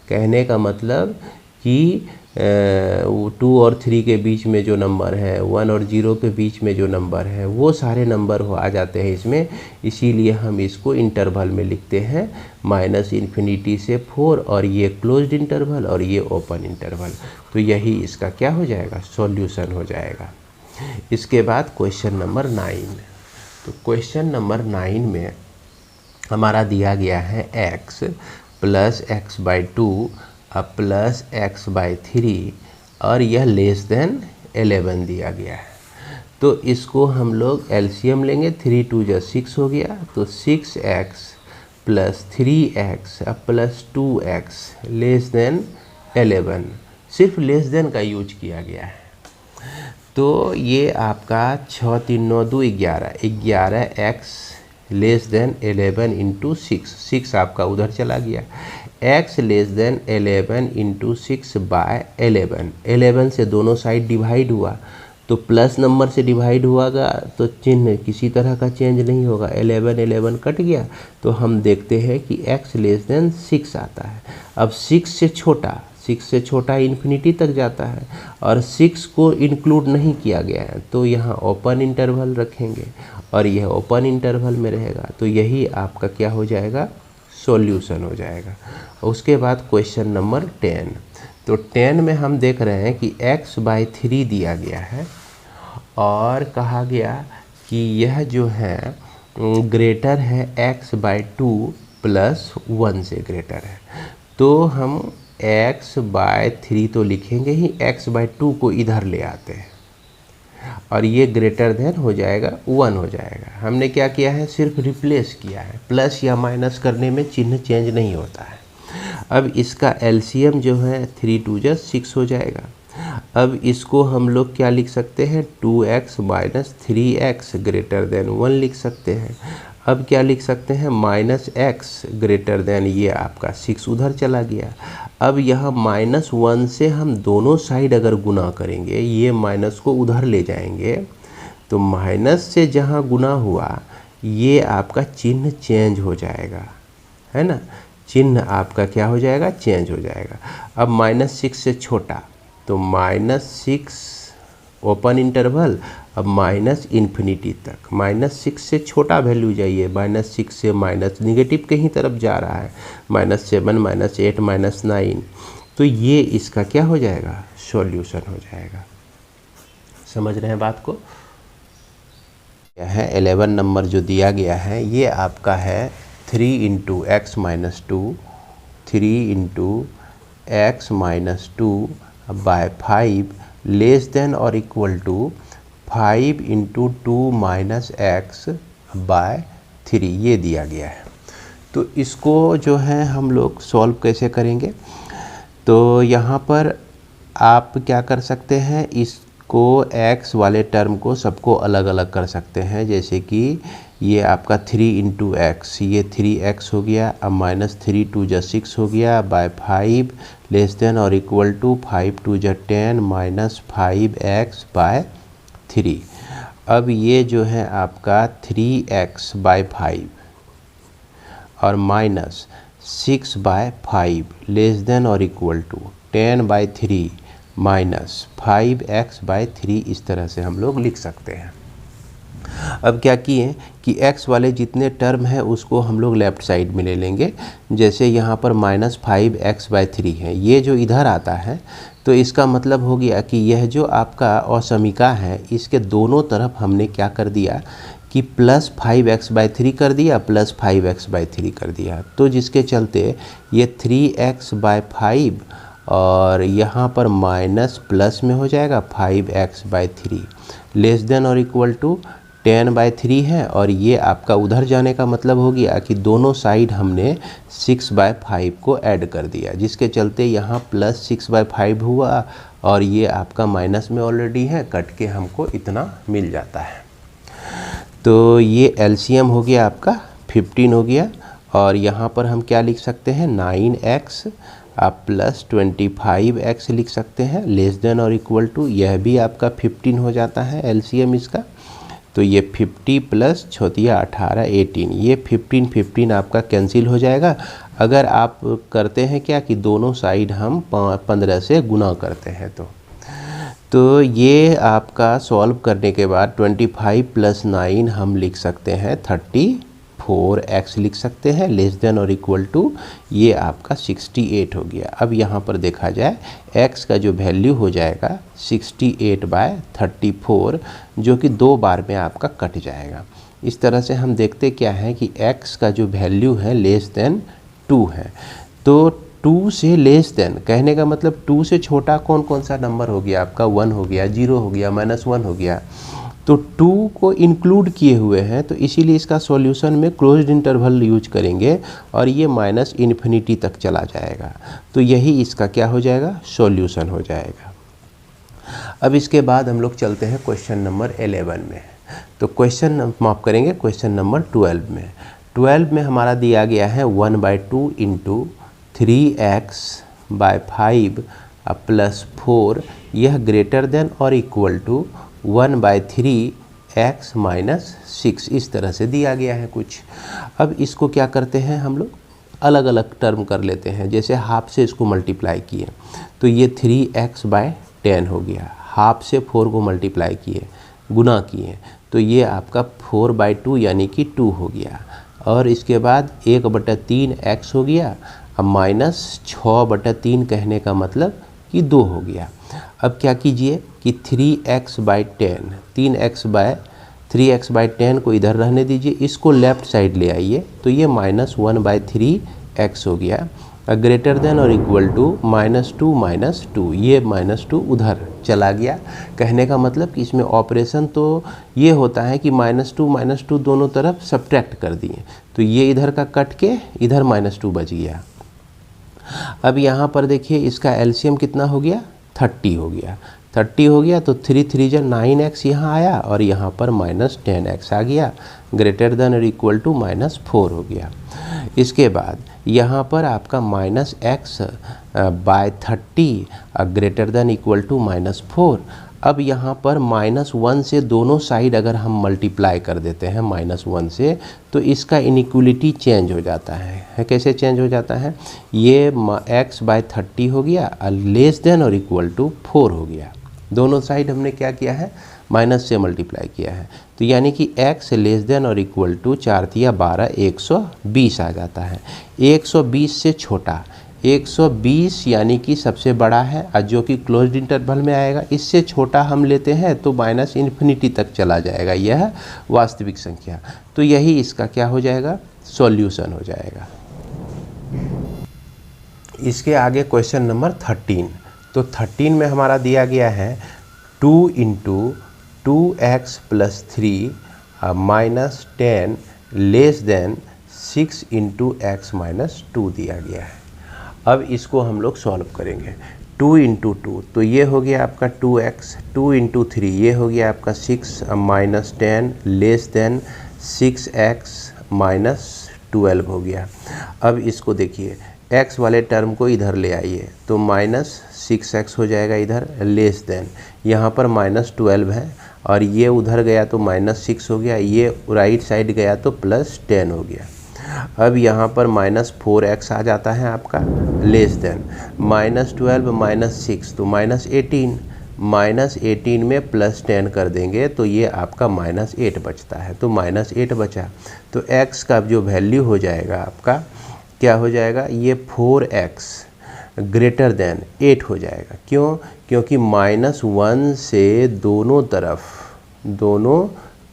Speaker 1: कहने का मतलब कि 2 और 3 के बीच में जो नंबर है, 1 और 0 के बीच में जो नंबर है, वो सारे नंबर आ जाते हैं इसमें। इसीलिए हम इसको इंटरवल में लिखते हैं माइनस इन्फिनिटी से 4, और ये क्लोज्ड इंटरवल और ये ओपन इंटरवल। तो यही इसका क्या हो जाएगा? सॉल्यूशन हो जाएगा। इसके बाद क्वेश्चन नंबर 9। तो क्वेश्चन नंबर 9 में हमारा दिया गया है x plus x by 2 plus x by 3 और यह लेस देन 11 दिया गया है। तो इसको हम लोग एलसीएम लेंगे। 3 2 जा 6 हो गया, तो 6x plus 3x plus 2x less than 11। सिर्फ लेस देन का यूज किया गया है। तो ये आपका 6 3 9 2 11x लेस देन 11 इंटू 6 आपका उधर चला गया। x less than 11 into 6 by 11 से दोनों साइड डिवाइड हुआ तो प्लस नंबर से डिवाइड हुआगा तो चिन्ह किसी तरह का चेंज नहीं होगा। 11 कट गया तो हम देखते हैं कि x लेस देन 6 आता है। अब 6 से छोटा इन्फिनिटी तक जाता है और 6 को इंक्लूड नहीं किया गया है, तो यहाँ ओपन इंटरवल रखेंगे और यह ओपन इंटरवल में रहेगा। तो यही आपका क्या हो जाएगा? सॉल्यूशन हो जाएगा। उसके बाद क्वेश्चन नंबर 10। तो 10 में हम देख रहे हैं कि x बाई 3 दिया गया है और कहा गया कि यह जो है ग्रेटर है x बाई 2 प्लस 1 से ग्रेटर है। तो हम x बाई 3 तो लिखेंगे ही, x बाई 2 को इधर ले आते हैं और ये ग्रेटर देन हो जाएगा 1 हो जाएगा। हमने क्या किया है? सिर्फ रिप्लेस किया है। प्लस या माइनस करने में चिन्ह चेंज नहीं होता है। अब इसका एलसीएम जो है 3 2 जा 6 हो जाएगा। अब इसको हम लोग क्या लिख सकते हैं? 2x minus 3x greater than 1 लिख सकते हैं। अब क्या लिख सकते हैं? माइनस एक्स ग्रेटर देन, ये आपका 6 उधर चला गया। अब यहाँ माइनस 1 से हम दोनों साइड अगर गुना करेंगे, ये माइनस को उधर ले जाएंगे तो माइनस से जहाँ गुना हुआ ये आपका चिन्ह चेंज हो जाएगा, है ना। चिन्ह आपका क्या हो जाएगा? चेंज हो जाएगा। अब माइनस 6 से छोटा तो माइनस 6 ओपन इंटरवल, अब माइनस इन्फिनिटी तक। माइनस 6 से छोटा वैल्यू जाइए, माइनस 6 से माइनस निगेटिव के ही तरफ जा रहा है, माइनस 7 माइनस 8 माइनस 9। तो ये इसका क्या हो जाएगा? सॉल्यूशन हो जाएगा। समझ रहे हैं बात को? क्या है 11 नंबर जो दिया गया है ये आपका है 3 into x minus 2, 3 into x minus 2 by 5 less than और equal to 5 into 2 minus x by 3, ये दिया गया है। तो इसको जो है हम लोग सॉल्व कैसे करेंगे? तो यहाँ पर आप क्या कर सकते हैं? इसको x वाले टर्म को सबको अलग अलग कर सकते हैं। जैसे कि ये आपका 3 इंटू एक्स, ये 3x हो गया। अब माइनस 3 2 जा 6 हो गया बाय 5 लेस देन और इक्वल टू 5 2 जा 10 माइनस 5x बाय 3। अब ये जो है आपका 3x बाय 5 और माइनस 6 बाय 5 लेस देन और equal to 10 by 3 minus 5x by 3, इस तरह से हम लोग लिख सकते हैं। अब क्या किए कि x वाले जितने टर्म है उसको हम लोग लेफ़्ट साइड में ले लेंगे। जैसे यहाँ पर माइनस 5x बाय 3 है, ये जो इधर आता है तो इसका मतलब हो गया कि यह जो आपका असमीका है इसके दोनों तरफ हमने क्या कर दिया कि प्लस 5x बाय 3 कर दिया, प्लस 5x बाय 3 कर दिया। तो जिसके चलते ये 3x बाय 5 और यहाँ पर माइनस प्लस में हो जाएगा 5x बाय 3 लेस देन और इक्वल टू 10 बाय 3 है। और ये आपका उधर जाने का मतलब हो गया कि दोनों साइड हमने 6 बाय 5 को ऐड कर दिया, जिसके चलते यहाँ प्लस 6 बाय 5 हुआ और ये आपका माइनस में ऑलरेडी है, कट के हमको इतना मिल जाता है। तो ये एलसीएम हो गया आपका 15 हो गया। और यहाँ पर हम क्या लिख सकते हैं 9x आप प्लस 25x लिख सकते हैं लेस देन और इक्वल टू, यह भी आपका 15 हो जाता है एलसीएम इसका। तो ये 50 प्लस 18 18, ये 15 आपका कैंसिल हो जाएगा। अगर आप करते हैं क्या कि दोनों साइड हम 15 से गुना करते हैं तो ये आपका सॉल्व करने के बाद 25 प्लस 9 हम लिख सकते हैं 34x लिख सकते हैं लेस देन और इक्वल टू, ये आपका 68 हो गया। अब यहाँ पर देखा जाए x का जो वैल्यू हो जाएगा 68 बाय 34, जो कि 2 बार में आपका कट जाएगा। इस तरह से हम देखते क्या है कि x का जो वैल्यू है लेस देन 2 है। तो 2 से लेस देन कहने का मतलब 2 से छोटा कौन कौन सा नंबर हो गया आपका 1 हो गया, 0 हो गया, -1 हो गया। तो 2 को इंक्लूड किए हुए हैं, तो इसीलिए इसका सॉल्यूशन में क्लोज्ड इंटरवल यूज करेंगे और ये माइनस इन्फिनिटी तक चला जाएगा। तो यही इसका क्या हो जाएगा सॉल्यूशन हो जाएगा। अब इसके बाद हम लोग चलते हैं क्वेश्चन नंबर 11 में। तो क्वेश्चन माफ करेंगे क्वेश्चन नंबर 12 में। 12 में हमारा दिया गया है 1/2 इंटू 3x बाय 5 प्लस 4, यह ग्रेटर देन और इक्वल टू 1/3x माइनस 6, इस तरह से दिया गया है कुछ। अब इसको क्या करते हैं हम लोग अलग अलग टर्म कर लेते हैं। जैसे हाफ से इसको मल्टीप्लाई किए तो ये 3x बाय 10 हो गया, हाफ से 4 को मल्टीप्लाई किए गुना किए तो ये आपका 4/2 यानी कि 2 हो गया। और इसके बाद 1/3x हो गया, अब माइनस 6/3 कहने का मतलब कि 2 हो गया। अब क्या कीजिए कि 3x बाय 10, 3x बाय 10 को इधर रहने दीजिए, इसको लेफ़्ट साइड ले आइए तो ये -1/3x हो गया। ग्रेटर देन और इक्वल टू -2, ये -2 उधर चला गया। कहने का मतलब कि इसमें ऑपरेशन तो ये होता है कि -2 दोनों तरफ सब्ट्रैक्ट कर दिए, तो ये इधर का कट के इधर -2 बच गया। अब यहाँ पर देखिए इसका एलसीएम कितना हो गया 30 हो गया। 30 हो गया तो 3 3 जा 9x यहाँ आया और यहाँ पर -10x आ गया, ग्रेटर देन और इक्वल टू -4 हो गया। इसके बाद यहाँ पर आपका -x by 30 greater than equal to -4। अब यहाँ पर -1 से दोनों साइड अगर हम मल्टीप्लाई कर देते हैं -1 से तो इसका इनइक्वलिटी चेंज हो जाता है। कैसे चेंज हो जाता है, ये x बाय 30 हो गया लेस देन और इक्वल टू 4 हो गया। दोनों साइड हमने क्या किया है माइनस से मल्टीप्लाई किया है, तो यानी कि x लेस देन और इक्वल टू 4 × 12 120 आ जाता है। 120 से छोटा 120 यानी कि सबसे बड़ा है और जो कि क्लोज्ड इंटरवल में आएगा। इससे छोटा हम लेते हैं तो माइनस इन्फिनिटी तक चला जाएगा यह वास्तविक संख्या। तो यही इसका क्या हो जाएगा सॉल्यूशन हो जाएगा। इसके आगे क्वेश्चन नंबर 13। तो 13 में हमारा दिया गया है 2 × 2x + 3 -10 लेस देन 6 × x - 2 दिया गया है। अब इसको हम लोग सॉल्व करेंगे। 2 × 2 तो ये हो गया आपका 2x, 2 × 3 ये हो गया आपका 6 -10 लेस देन 6x-12 हो गया। अब इसको देखिए, x वाले टर्म को इधर ले आइए तो -6x हो जाएगा इधर, लेस देन यहाँ पर -12 है और ये उधर गया तो -6 हो गया, ये राइट साइड गया तो +10 हो गया। अब यहाँ पर -4x आ जाता है आपका, लेस देन -12 -6 तो -18, -18 में +10 कर देंगे तो ये आपका -8 बचता है, तो -8 बचा। तो x का जो वैल्यू हो जाएगा आपका क्या हो जाएगा, ये 4x ग्रेटर देन 8 हो जाएगा। क्यों? क्योंकि -1 से दोनों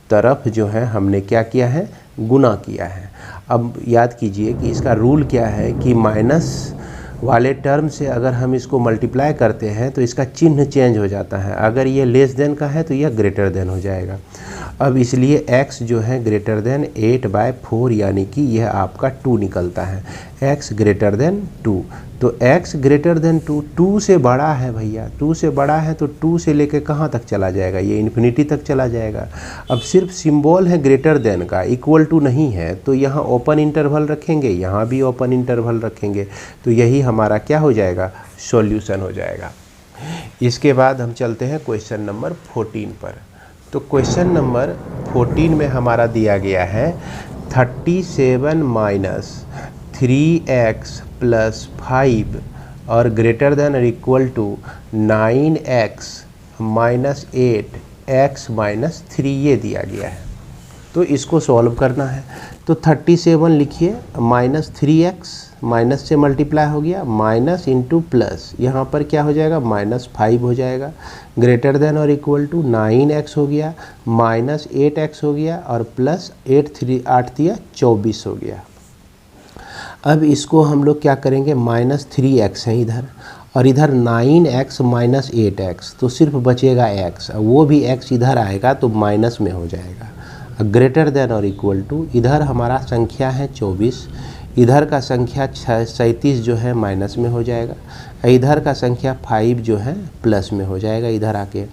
Speaker 1: तरफ जो है हमने क्या किया है, गुना किया है। अब याद कीजिए कि इसका रूल क्या है कि माइनस वाले टर्म से अगर हम इसको मल्टीप्लाई करते हैं तो इसका चिन्ह चेंज हो जाता है। अगर ये लेस देन का है तो यह ग्रेटर देन हो जाएगा। अब इसलिए x जो है ग्रेटर देन 8/4 यानी कि यह आपका 2 निकलता है, x ग्रेटर देन 2। तो x ग्रेटर देन 2 से बड़ा है भैया, 2 से बड़ा है तो 2 से लेके कहाँ तक चला जाएगा, ये इन्फिनिटी तक चला जाएगा। अब सिर्फ सिंबल है ग्रेटर देन का, इक्वल टू नहीं है, तो यहाँ ओपन इंटरवल रखेंगे, यहाँ भी ओपन इंटरवल रखेंगे, तो यही हमारा क्या हो जाएगा, सॉल्यूशन हो जाएगा। इसके बाद हम चलते हैं क्वेश्चन नंबर 14 पर। तो क्वेश्चन नंबर 14 में हमारा दिया गया है 37 - 3x + 5 और ग्रेटर देन और इक्वल टू 9x - 8x - 3 ये दिया गया है। तो इसको सॉल्व करना है। तो 37 लिखिए, -3x माइनस से मल्टीप्लाई हो गया, माइनस इंटू प्लस, यहाँ पर क्या हो जाएगा, -5 हो जाएगा, ग्रेटर देन और इक्वल टू 9x हो गया, -8x हो गया और प्लस 8 24 हो गया। अब इसको हम लोग क्या करेंगे, -3x है इधर और इधर 9x - 8x, तो सिर्फ बचेगा x, वो भी x इधर आएगा तो माइनस में हो जाएगा। ग्रेटर देन और इक्वल टू, इधर हमारा संख्या है 24, इधर का संख्या 37 जो है माइनस में हो जाएगा, इधर का संख्या 5 जो है प्लस में हो जाएगा इधर आके।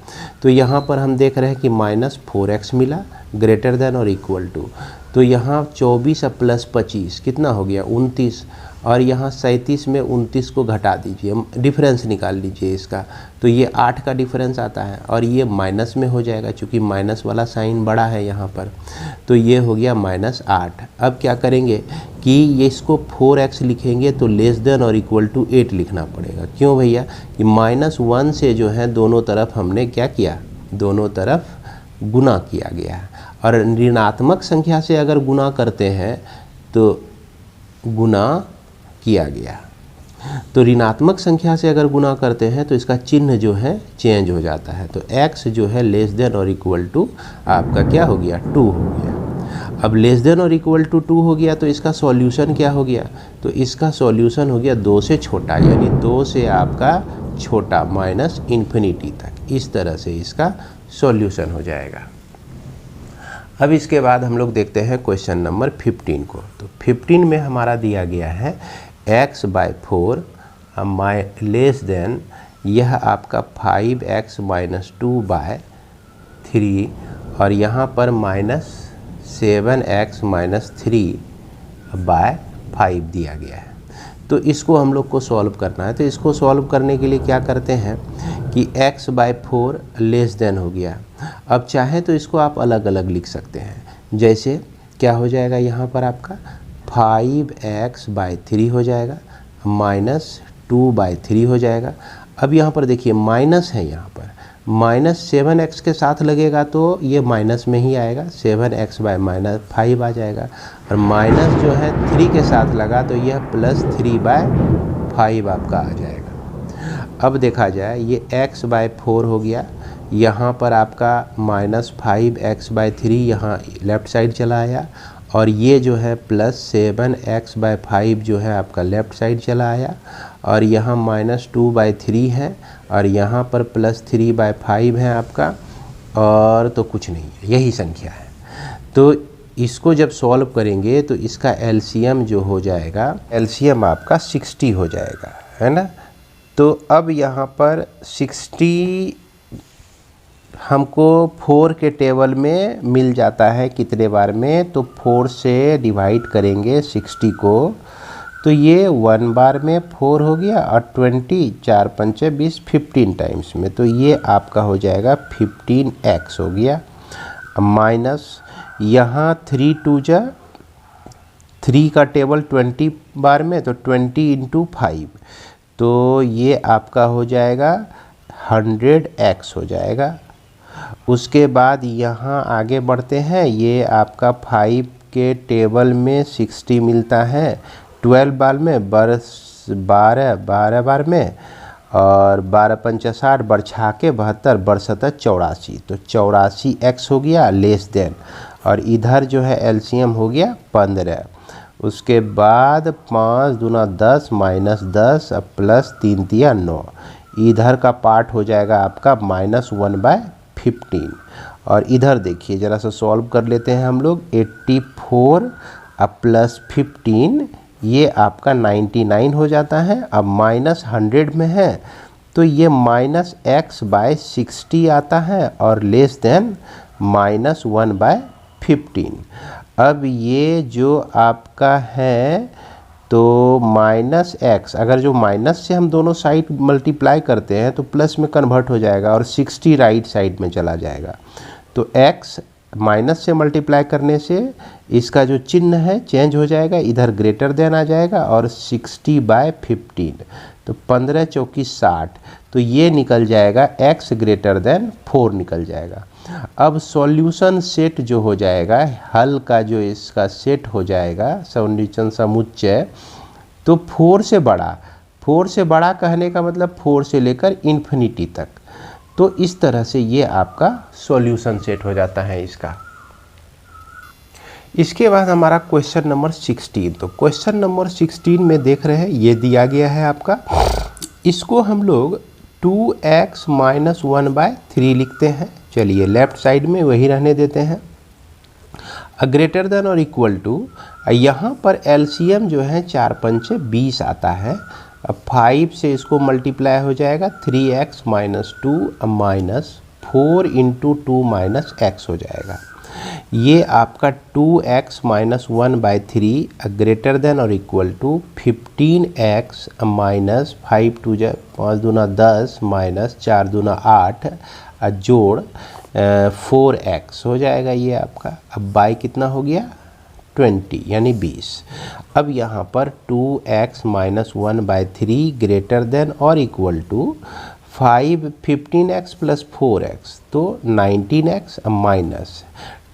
Speaker 1: तो यहाँ पर हम देख रहे हैं कि -4x मिला, ग्रेटर देन और इक्वल टू, तो यहाँ 24 प्लस 25 कितना हो गया, 29, और यहाँ 37 में 29 को घटा दीजिए, डिफरेंस निकाल लीजिए इसका, तो ये 8 का डिफरेंस आता है और ये माइनस में हो जाएगा क्योंकि माइनस वाला साइन बड़ा है यहाँ पर, तो ये हो गया -8। अब क्या करेंगे कि ये इसको 4x लिखेंगे तो लेस देन और इक्वल टू 8 लिखना पड़ेगा। क्यों भैया, कि -1 से जो है दोनों तरफ हमने क्या किया, दोनों तरफ गुना किया गया है, और ऋणात्मक संख्या से अगर गुना करते हैं तो गुना किया गया, तो ऋणात्मक संख्या से अगर गुना करते हैं तो इसका चिन्ह जो है चेंज हो जाता है। तो x जो है लेस देन और इक्वल टू आपका क्या हो गया, 2 हो गया। अब लेस देन और इक्वल टू 2 हो गया तो इसका सॉल्यूशन क्या हो गया, तो इसका सॉल्यूशन हो गया 2 से छोटा, यानी 2 से आपका छोटा माइनस इन्फिनिटी तक, इस तरह से इसका सॉल्यूशन हो जाएगा। अब इसके बाद हम लोग देखते हैं क्वेश्चन नंबर 15 को। तो 15 में हमारा दिया गया है x/4 लेस देन, यह आपका 5x - 2/3 और यहाँ पर -7x - 3/5 दिया गया है। तो इसको हम लोग को सॉल्व करना है। तो इसको सॉल्व करने के लिए क्या करते हैं कि x/4 लेस देन हो गया। अब चाहे तो इसको आप अलग अलग लिख सकते हैं, जैसे क्या हो जाएगा, यहाँ पर आपका 5x/3 हो जाएगा, -2/3 हो जाएगा। अब यहाँ पर देखिए माइनस है, यहाँ पर -7x के साथ लगेगा तो ये माइनस में ही आएगा, 7x/-5 आ जाएगा, और माइनस जो है 3 के साथ लगा तो यह +3/5 आपका आ जाएगा। अब देखा जाए ये x/4 हो गया, यहाँ पर आपका -5x/3 यहाँ लेफ़्ट साइड चला आया, और ये जो है +7x/5 जो है आपका लेफ़्ट साइड चला आया, और यहाँ -2/3 है और यहाँ पर +3/5 है आपका, और तो कुछ नहीं है, यही संख्या है। तो इसको जब सॉल्व करेंगे तो इसका एलसीएम जो हो जाएगा, एलसीएम आपका 60 हो जाएगा, है ना। तो अब यहाँ पर 60 हमको 4 के टेबल में मिल जाता है कितने बार में, तो 4 से डिवाइड करेंगे 60 को, तो ये 1 बार में 4 हो गया, और 20 4 5 20 15 टाइम्स में, तो ये आपका हो जाएगा 15x हो गया। माइनस यहाँ 3 2 जा 3 का टेबल 20 बार में, तो 20 × 5, तो ये आपका हो जाएगा 100x हो जाएगा। उसके बाद यहाँ आगे बढ़ते हैं, ये आपका 5 के टेबल में 60 मिलता है 12 बार में, 12 बार में, और 12 5 60, बरछा के 72, बरसता 84, तो 84x हो गया लेस देन, और इधर जो है एलसीएम हो गया 15। उसके बाद 5 दूना 10 माइनस 10 अब प्लस 3 तिया 9, इधर का पार्ट हो जाएगा आपका -1/15। और इधर देखिए ज़रा सा सॉल्व कर लेते हैं हम लोग। 84 अब प्लस 15, ये आपका 99 हो जाता है। अब -100 में है तो ये -x/60 आता है, और लेस देन -1/15। अब ये जो आपका है तो -x, अगर जो माइनस से हम दोनों साइड मल्टीप्लाई करते हैं तो प्लस में कन्वर्ट हो जाएगा, और 60 राइट साइड में चला जाएगा। तो x माइनस से मल्टीप्लाई करने से इसका जो चिन्ह है चेंज हो जाएगा, इधर ग्रेटर देन आ जाएगा, और 60/15, तो 15 चौकी 60, तो ये निकल जाएगा x ग्रेटर देन 4 निकल जाएगा। अब सॉल्यूशन सेट जो हो जाएगा, हल का जो इसका सेट हो जाएगा सॉल्यूशन समुच्चय, तो 4 से बड़ा कहने का मतलब 4 से लेकर इन्फिनिटी तक। तो इस तरह से ये आपका सॉल्यूशन सेट हो जाता है इसका। इसके बाद हमारा क्वेश्चन नंबर 16, तो क्वेश्चन नंबर 16 में देख रहे हैं ये दिया गया है आपका, इसको हम लोग 2x - 1/3 लिखते हैं। चलिए लेफ्ट साइड में वही रहने देते हैं। ग्रेटर देन और इक्वल टू, यहाँ पर एलसीएम जो है 4 5 20 आता है। अब 5 से इसको मल्टीप्लाई हो जाएगा 3x - 2 -4 × 2 - x हो जाएगा। ये आपका 2x - 1/3 ग्रेटर देन और इक्वल टू 15x - 5 2 5 दूना 10 -4 दूना 8 जोड़ 4x हो जाएगा ये आपका। अब बाई कितना हो गया 20 यानी 20। अब यहाँ पर 2x - 1/3 ग्रेटर देन और इक्वल टू 15x + 4x, तो 19x, अब माइनस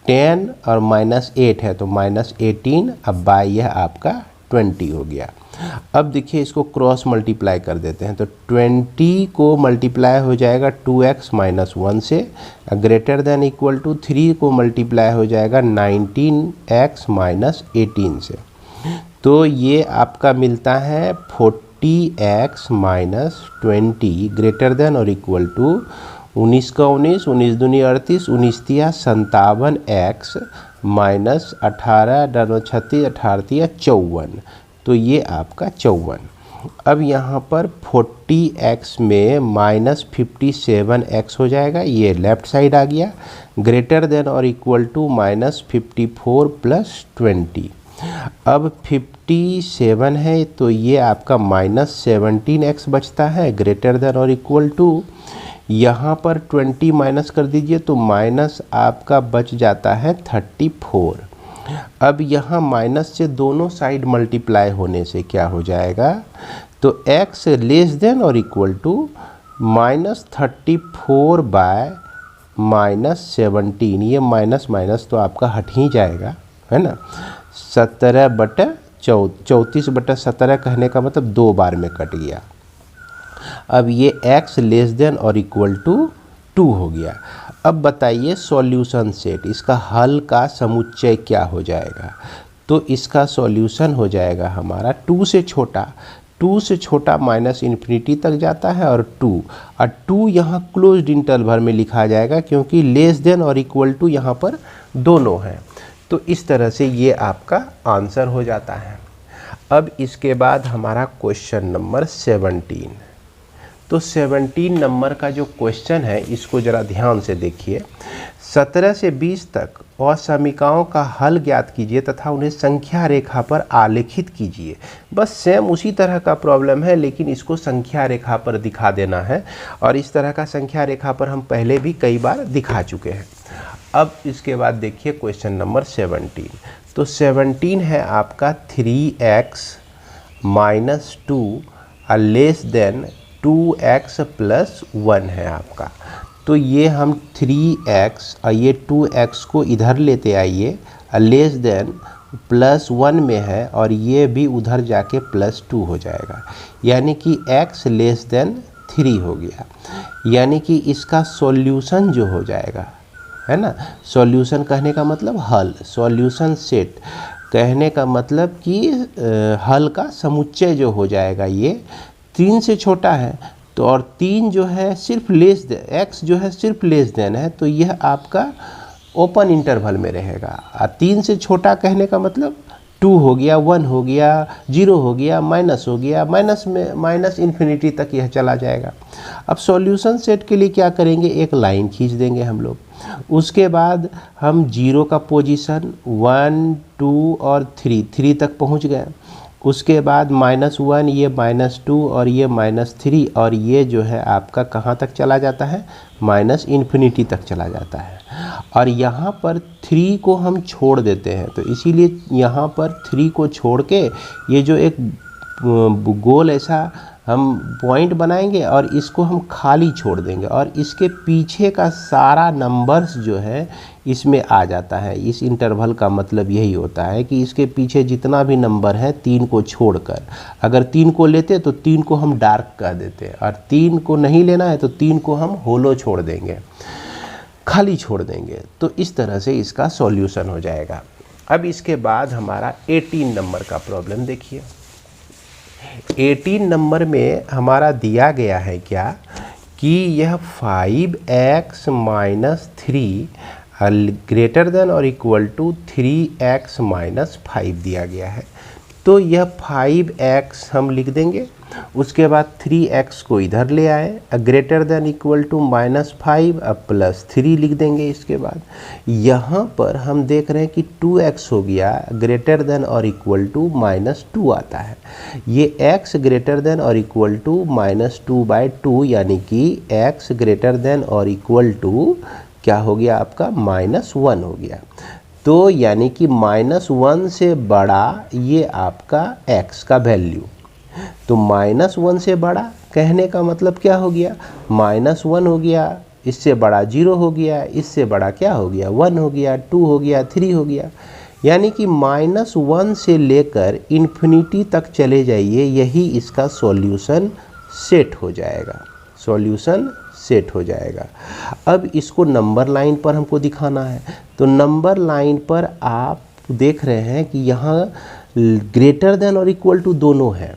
Speaker 1: 10 और -8 है तो -18, अब बाई यह आपका 20 हो गया। अब देखिए इसको क्रॉस मल्टीप्लाई कर देते हैं, तो 20 को मल्टीप्लाई हो जाएगा 2x - 1 से, ग्रेटर देन इक्वल टू 3 को मल्टीप्लाई हो जाएगा 19x - 18 से, तो ये आपका मिलता है 40x - 20 ग्रेटर देन और इक्वल टू 19 का 19, 19 दूनी 38, 19 तिया 57x - 18 डालो 36, 18 तिया 54, तो ये आपका 54। अब यहाँ पर 40x में -57x हो जाएगा, ये लेफ्ट साइड आ गया, ग्रेटर देन और इक्वल टू -54 + 20। अब 57 है तो ये आपका -17x बचता है, ग्रेटर देन और इक्वल टू, यहाँ पर 20 माइनस कर दीजिए तो माइनस आपका बच जाता है 34। अब यहाँ माइनस से दोनों साइड मल्टीप्लाई होने से क्या हो जाएगा, तो x लेस देन और इक्वल टू -34/- 17, ये माइनस माइनस तो आपका हट ही जाएगा, है ना। 34/17 कहने का मतलब 2 बार में कट गया। अब ये x लेस देन और इक्वल टू 2 हो गया। अब बताइए सॉल्यूशन सेट, इसका हल का समुच्चय क्या हो जाएगा, तो इसका सॉल्यूशन हो जाएगा हमारा 2 से छोटा -इन्फिनिटी तक जाता है, और 2 यहाँ क्लोज्ड इंटरवल भर में लिखा जाएगा क्योंकि लेस देन और इक्वल टू यहाँ पर दोनों हैं। तो इस तरह से ये आपका आंसर हो जाता है। अब इसके बाद हमारा क्वेश्चन नंबर 17, तो 17 नंबर का जो क्वेश्चन है इसको ज़रा ध्यान से देखिए। 17 से 20 तक असमीकाओं का हल ज्ञात कीजिए तथा उन्हें संख्या रेखा पर आलेखित कीजिए। बस सेम उसी तरह का प्रॉब्लम है, लेकिन इसको संख्या रेखा पर दिखा देना है, और इस तरह का संख्या रेखा पर हम पहले भी कई बार दिखा चुके हैं। अब इसके बाद देखिए क्वेश्चन नंबर 17। तो 17 है आपका 3x minus 2 less than 2x plus 1 है आपका। तो ये हम 3x और ये 2x को इधर लेते आइए, लेस देन प्लस 1 में है, और ये भी उधर जाके प्लस 2 हो जाएगा, यानी कि x लेस देन 3 हो गया। यानी कि इसका सॉल्यूशन जो हो जाएगा, है ना, सॉल्यूशन कहने का मतलब हल, सॉल्यूशन सेट कहने का मतलब कि हल का समुच्चय जो हो जाएगा, ये 3 से छोटा है, तो और 3 जो है सिर्फ लेस देन, x जो है सिर्फ लेस देन है, तो यह आपका ओपन इंटरवल में रहेगा। और 3 से छोटा कहने का मतलब 2 हो गया, 1 हो गया, 0 हो गया, माइनस हो गया, माइनस में माइनस इन्फिनिटी तक यह चला जाएगा। अब सॉल्यूशन सेट के लिए क्या करेंगे, एक लाइन खींच देंगे हम लोग। उसके बाद हम 0 का पोजीशन 1, 2 और 3 तक पहुंच गए। उसके बाद -1, ये -2 और ये -3, और ये जो है आपका कहाँ तक चला जाता है, माइनस इन्फिनिटी तक चला जाता है। और यहाँ पर 3 को हम छोड़ देते हैं, तो इसीलिए यहाँ पर 3 को छोड़ के ये जो एक गोल ऐसा हम पॉइंट बनाएंगे और इसको हम खाली छोड़ देंगे, और इसके पीछे का सारा नंबर्स जो है इसमें आ जाता है। इस इंटरवल का मतलब यही होता है कि इसके पीछे जितना भी नंबर है 3 को छोड़कर, अगर 3 को लेते तो 3 को हम डार्क कर देते, और 3 को नहीं लेना है तो 3 को हम होलो छोड़ देंगे, खाली छोड़ देंगे। तो इस तरह से इसका सॉल्यूशन हो जाएगा। अब इसके बाद हमारा 18 नंबर का प्रॉब्लम देखिए। 18 नंबर में हमारा दिया गया है क्या कि यह 5x माइनस 3 ग्रेटर देन और इक्वल टू 3x माइनस 5 दिया गया है। तो यह 5x हम लिख देंगे, उसके बाद 3x को इधर ले आए, ग्रेटर देन इक्वल टू -5, अब +3 लिख देंगे। इसके बाद यहाँ पर हम देख रहे हैं कि 2x हो गया, ग्रेटर देन और इक्वल टू -2 आता है। ये x ग्रेटर देन और इक्वल टू -2/2, यानी कि x ग्रेटर देन और इक्वल टू क्या हो गया आपका, -1 हो गया। तो यानी कि -1 से बड़ा ये आपका x का वैल्यू, तो -1 से बड़ा कहने का मतलब क्या हो गया, -1 हो गया, इससे बड़ा 0 हो गया, इससे बड़ा क्या हो गया, 1 हो गया, 2 हो गया, 3 हो गया। यानी कि -1 से लेकर इन्फिनिटी तक चले जाइए, यही इसका सॉल्यूशन सेट हो जाएगा, सॉल्यूशन सेट हो जाएगा। अब इसको नंबर लाइन पर हमको दिखाना है, तो नंबर लाइन पर आप देख रहे हैं कि यहाँ ग्रेटर देन और इक्वल टू दोनों है,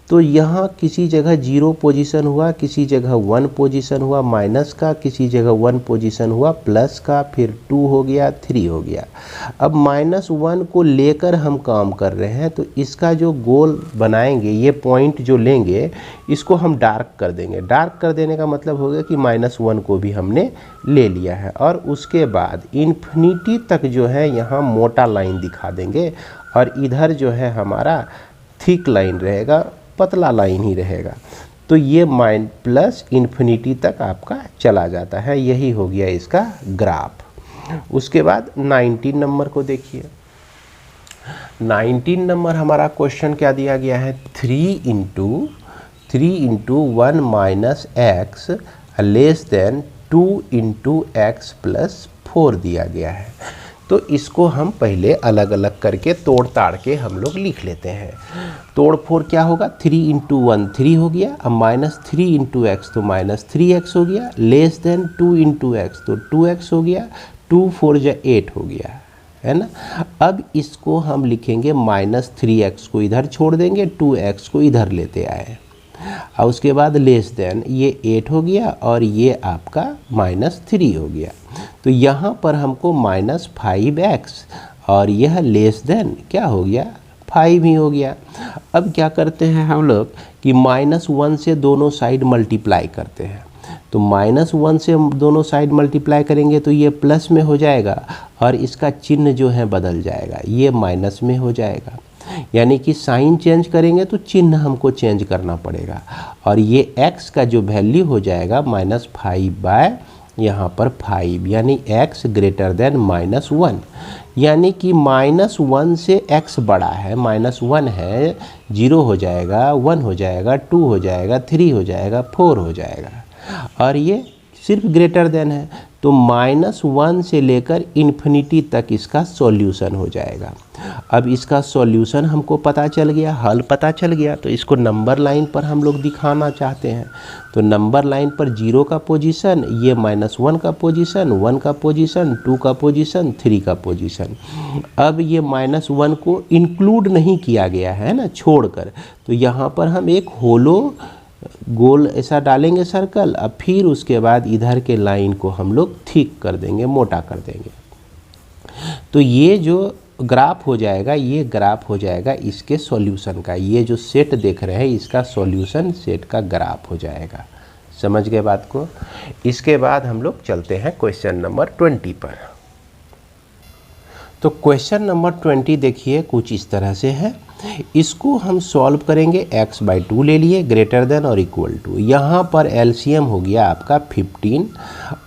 Speaker 1: तो यहाँ किसी जगह 0 पोजीशन हुआ, किसी जगह 1 पोजीशन हुआ माइनस का, किसी जगह 1 पोजीशन हुआ प्लस का, फिर 2 हो गया, 3 हो गया। अब -1 को लेकर हम काम कर रहे हैं, तो इसका जो गोल बनाएंगे, ये पॉइंट जो लेंगे इसको हम डार्क कर देंगे। डार्क कर देने का मतलब हो गया कि -1 को भी हमने ले लिया है, और उसके बाद इन्फिनिटी तक जो है यहाँ मोटा लाइन दिखा देंगे, और इधर जो है हमारा थिक लाइन रहेगा, पतला लाइन ही रहेगा। तो ये प्लस इन्फिनिटी तक आपका चला जाता है, यही हो गया इसका ग्राफ। उसके बाद 19 नंबर को देखिए। 19 नंबर हमारा क्वेश्चन क्या दिया गया है, 3 into 1 minus x less than 2 into x plus 4 दिया गया है। तो इसको हम पहले अलग अलग करके तोड़ ताड़ के हम लोग लिख लेते हैं। तोड़ फोड़ क्या होगा, 3 इंटू 1 3 हो गया, अब -3 इंटू एक्स तो -3x हो गया, लेस देन 2 इंटू एक्स तो 2x हो गया, 2 4 जा 8 हो गया, है ना। अब इसको हम लिखेंगे -3x को इधर छोड़ देंगे, 2x को इधर लेते आए, और उसके बाद लेस देन ये 8 हो गया और ये आपका -3 हो गया। तो यहाँ पर हमको -5x और यह लेस देन क्या हो गया, 5 ही हो गया। अब क्या करते हैं हम लोग कि -1 से दोनों साइड मल्टीप्लाई करते हैं। तो -1 से दोनों साइड मल्टीप्लाई करेंगे तो ये प्लस में हो जाएगा और इसका चिन्ह जो है बदल जाएगा, ये माइनस में हो जाएगा। यानी कि साइन चेंज करेंगे तो चिन्ह हमको चेंज करना पड़ेगा और ये x का जो वैल्यू हो जाएगा -5 बाय यहाँ पर 5, यानी x ग्रेटर देन -1। यानी कि -1 से x बड़ा है, -1 है, 0 हो जाएगा, 1 हो जाएगा, 2 हो जाएगा, 3 हो जाएगा, 4 हो जाएगा और ये सिर्फ ग्रेटर देन है। तो -1 से लेकर इन्फिनिटी तक इसका सॉल्यूशन हो जाएगा। अब इसका सॉल्यूशन हमको पता चल गया, हल पता चल गया, तो इसको नंबर लाइन पर हम लोग दिखाना चाहते हैं। तो नंबर लाइन पर 0 का पोजीशन, ये -1 का पोजीशन, 1 का पोजीशन, 2 का पोजीशन, 3 का पोजीशन। अब ये -1 को इंक्लूड नहीं किया गया है ना, छोड़कर, तो यहाँ पर हम एक होलो गोल ऐसा डालेंगे सर्कल। अब फिर उसके बाद इधर के लाइन को हम लोग थिक कर देंगे, मोटा कर देंगे। तो ये जो ग्राफ हो जाएगा, ये ग्राफ हो जाएगा इसके सॉल्यूशन का। ये जो सेट देख रहे हैं इसका सॉल्यूशन सेट का ग्राफ हो जाएगा। समझ गए बात को। इसके बाद हम लोग चलते हैं क्वेश्चन नंबर 20 पर। तो क्वेश्चन नंबर 20 देखिए कुछ इस तरह से है। इसको हम सॉल्व करेंगे, x/2 ले लिए, ग्रेटर देन और इक्वल टू। यहाँ पर एलसीएम हो गया आपका 15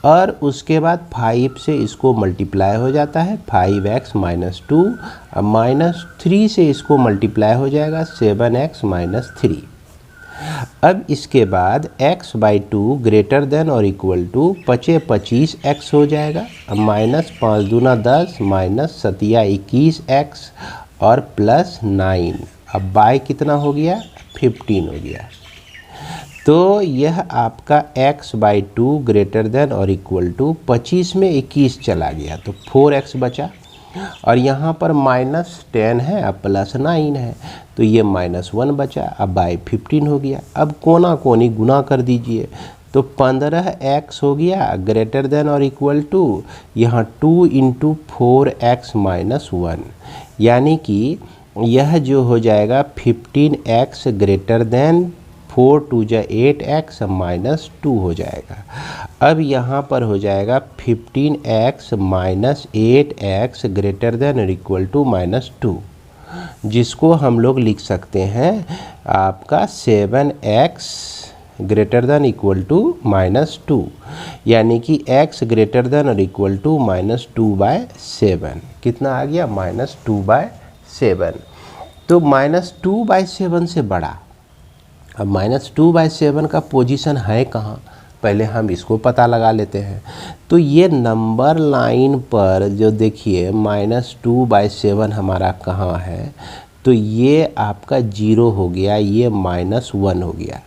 Speaker 1: और उसके बाद 5 से इसको मल्टीप्लाई हो जाता है, 5x - 2, -3 से इसको मल्टीप्लाई हो जाएगा, 7x - 3। अब इसके बाद x/2 ग्रेटर देन और इक्वल टू 25x हो जाएगा, -5 दूना 10, -7 21x और +9। अब बाय कितना हो गया, 15 हो गया। तो यह आपका x/2 ग्रेटर देन और इक्वल टू 25 में 21 चला गया तो 4x बचा और यहाँ पर -10 है, अब +9 है तो ये -1 बचा, अब बाय 15 हो गया। अब कोना कोनी गुना कर दीजिए तो 15x हो गया ग्रेटर देन और इक्वल टू यहाँ 2 × 4x - 1, यानी कि यह जो हो जाएगा 15x ग्रेटर देन 4 × 2 = 8x -2 हो जाएगा। अब यहाँ पर हो जाएगा 15x - 8x ग्रेटर देन और इक्वल टू -2, जिसको हम लोग लिख सकते हैं आपका 7x greater than equal to -2, यानी कि x ग्रेटर देन और इक्वल टू -2/7। कितना आ गया, -2/7। तो -2/7 से बड़ा। अब -2/7 का पोजीशन है कहाँ, पहले हम इसको पता लगा लेते हैं। तो ये नंबर लाइन पर जो देखिए -2/7 हमारा कहाँ है, तो ये आपका 0 हो गया, ये -1 हो गया।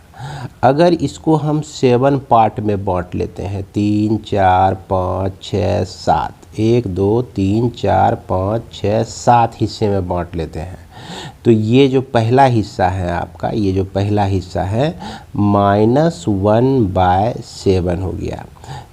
Speaker 1: अगर इसको हम 7 पार्ट में बांट लेते हैं, 3 4 5 6 7, 1 2 3 4 5 6 7 हिस्से में बांट लेते हैं, तो ये जो पहला हिस्सा है आपका, ये जो पहला हिस्सा है -1/7 हो गया।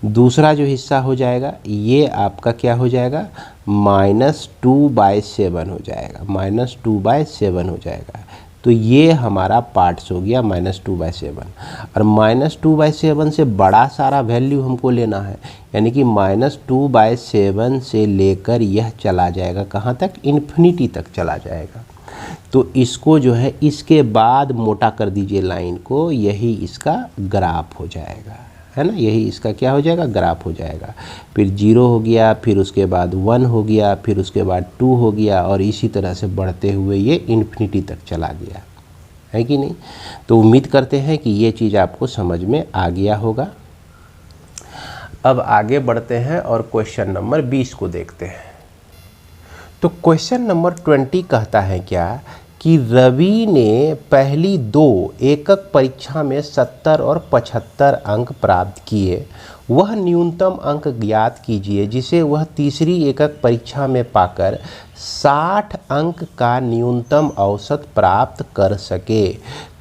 Speaker 1: दूसरा जो हिस्सा हो जाएगा ये आपका क्या हो जाएगा, -2/7 हो जाएगा, -2/7 हो जाएगा। तो ये हमारा पार्ट्स हो गया -2/7 और -2/7 से बड़ा सारा वैल्यू हमको लेना है, यानी कि -2/7 से लेकर यह चला जाएगा कहाँ तक, इन्फिनिटी तक चला जाएगा। तो इसको जो है इसके बाद मोटा कर दीजिए लाइन को, यही इसका ग्राफ हो जाएगा, है ना, यही इसका क्या हो जाएगा, ग्राफ हो जाएगा। फिर 0 हो गया, फिर उसके बाद 1 हो गया, फिर उसके बाद 2 हो गया और इसी तरह से बढ़ते हुए ये इन्फिनिटी तक चला गया, है कि नहीं। तो उम्मीद करते हैं कि ये चीज़ आपको समझ में आ गया होगा। अब आगे बढ़ते हैं और क्वेश्चन नंबर 20 को देखते हैं। तो क्वेश्चन नंबर 20 कहता है क्या कि रवि ने पहली 2 एकक परीक्षा में 70 और 75 अंक प्राप्त किए। वह न्यूनतम अंक ज्ञात कीजिए जिसे वह तीसरी एकक परीक्षा में पाकर 60 अंक का न्यूनतम औसत प्राप्त कर सके।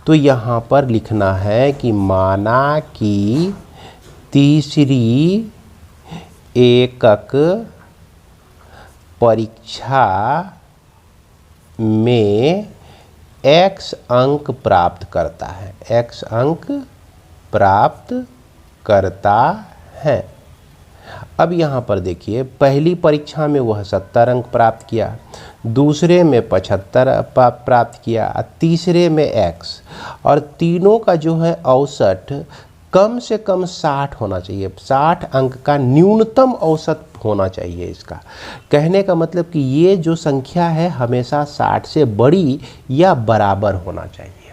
Speaker 1: तो यहाँ पर लिखना है कि माना कि तीसरी एकक परीक्षा में x अंक प्राप्त करता है, x अंक प्राप्त करता है। अब यहाँ पर देखिए, पहली परीक्षा में वह 70 अंक प्राप्त किया, दूसरे में 75 प्राप्त किया, तीसरे में x, और तीनों का जो है औसत कम से कम 60 होना चाहिए। 60 अंक का न्यूनतम औसत होना चाहिए। इसका कहने का मतलब कि ये जो संख्या है हमेशा 60 से बड़ी या बराबर होना चाहिए।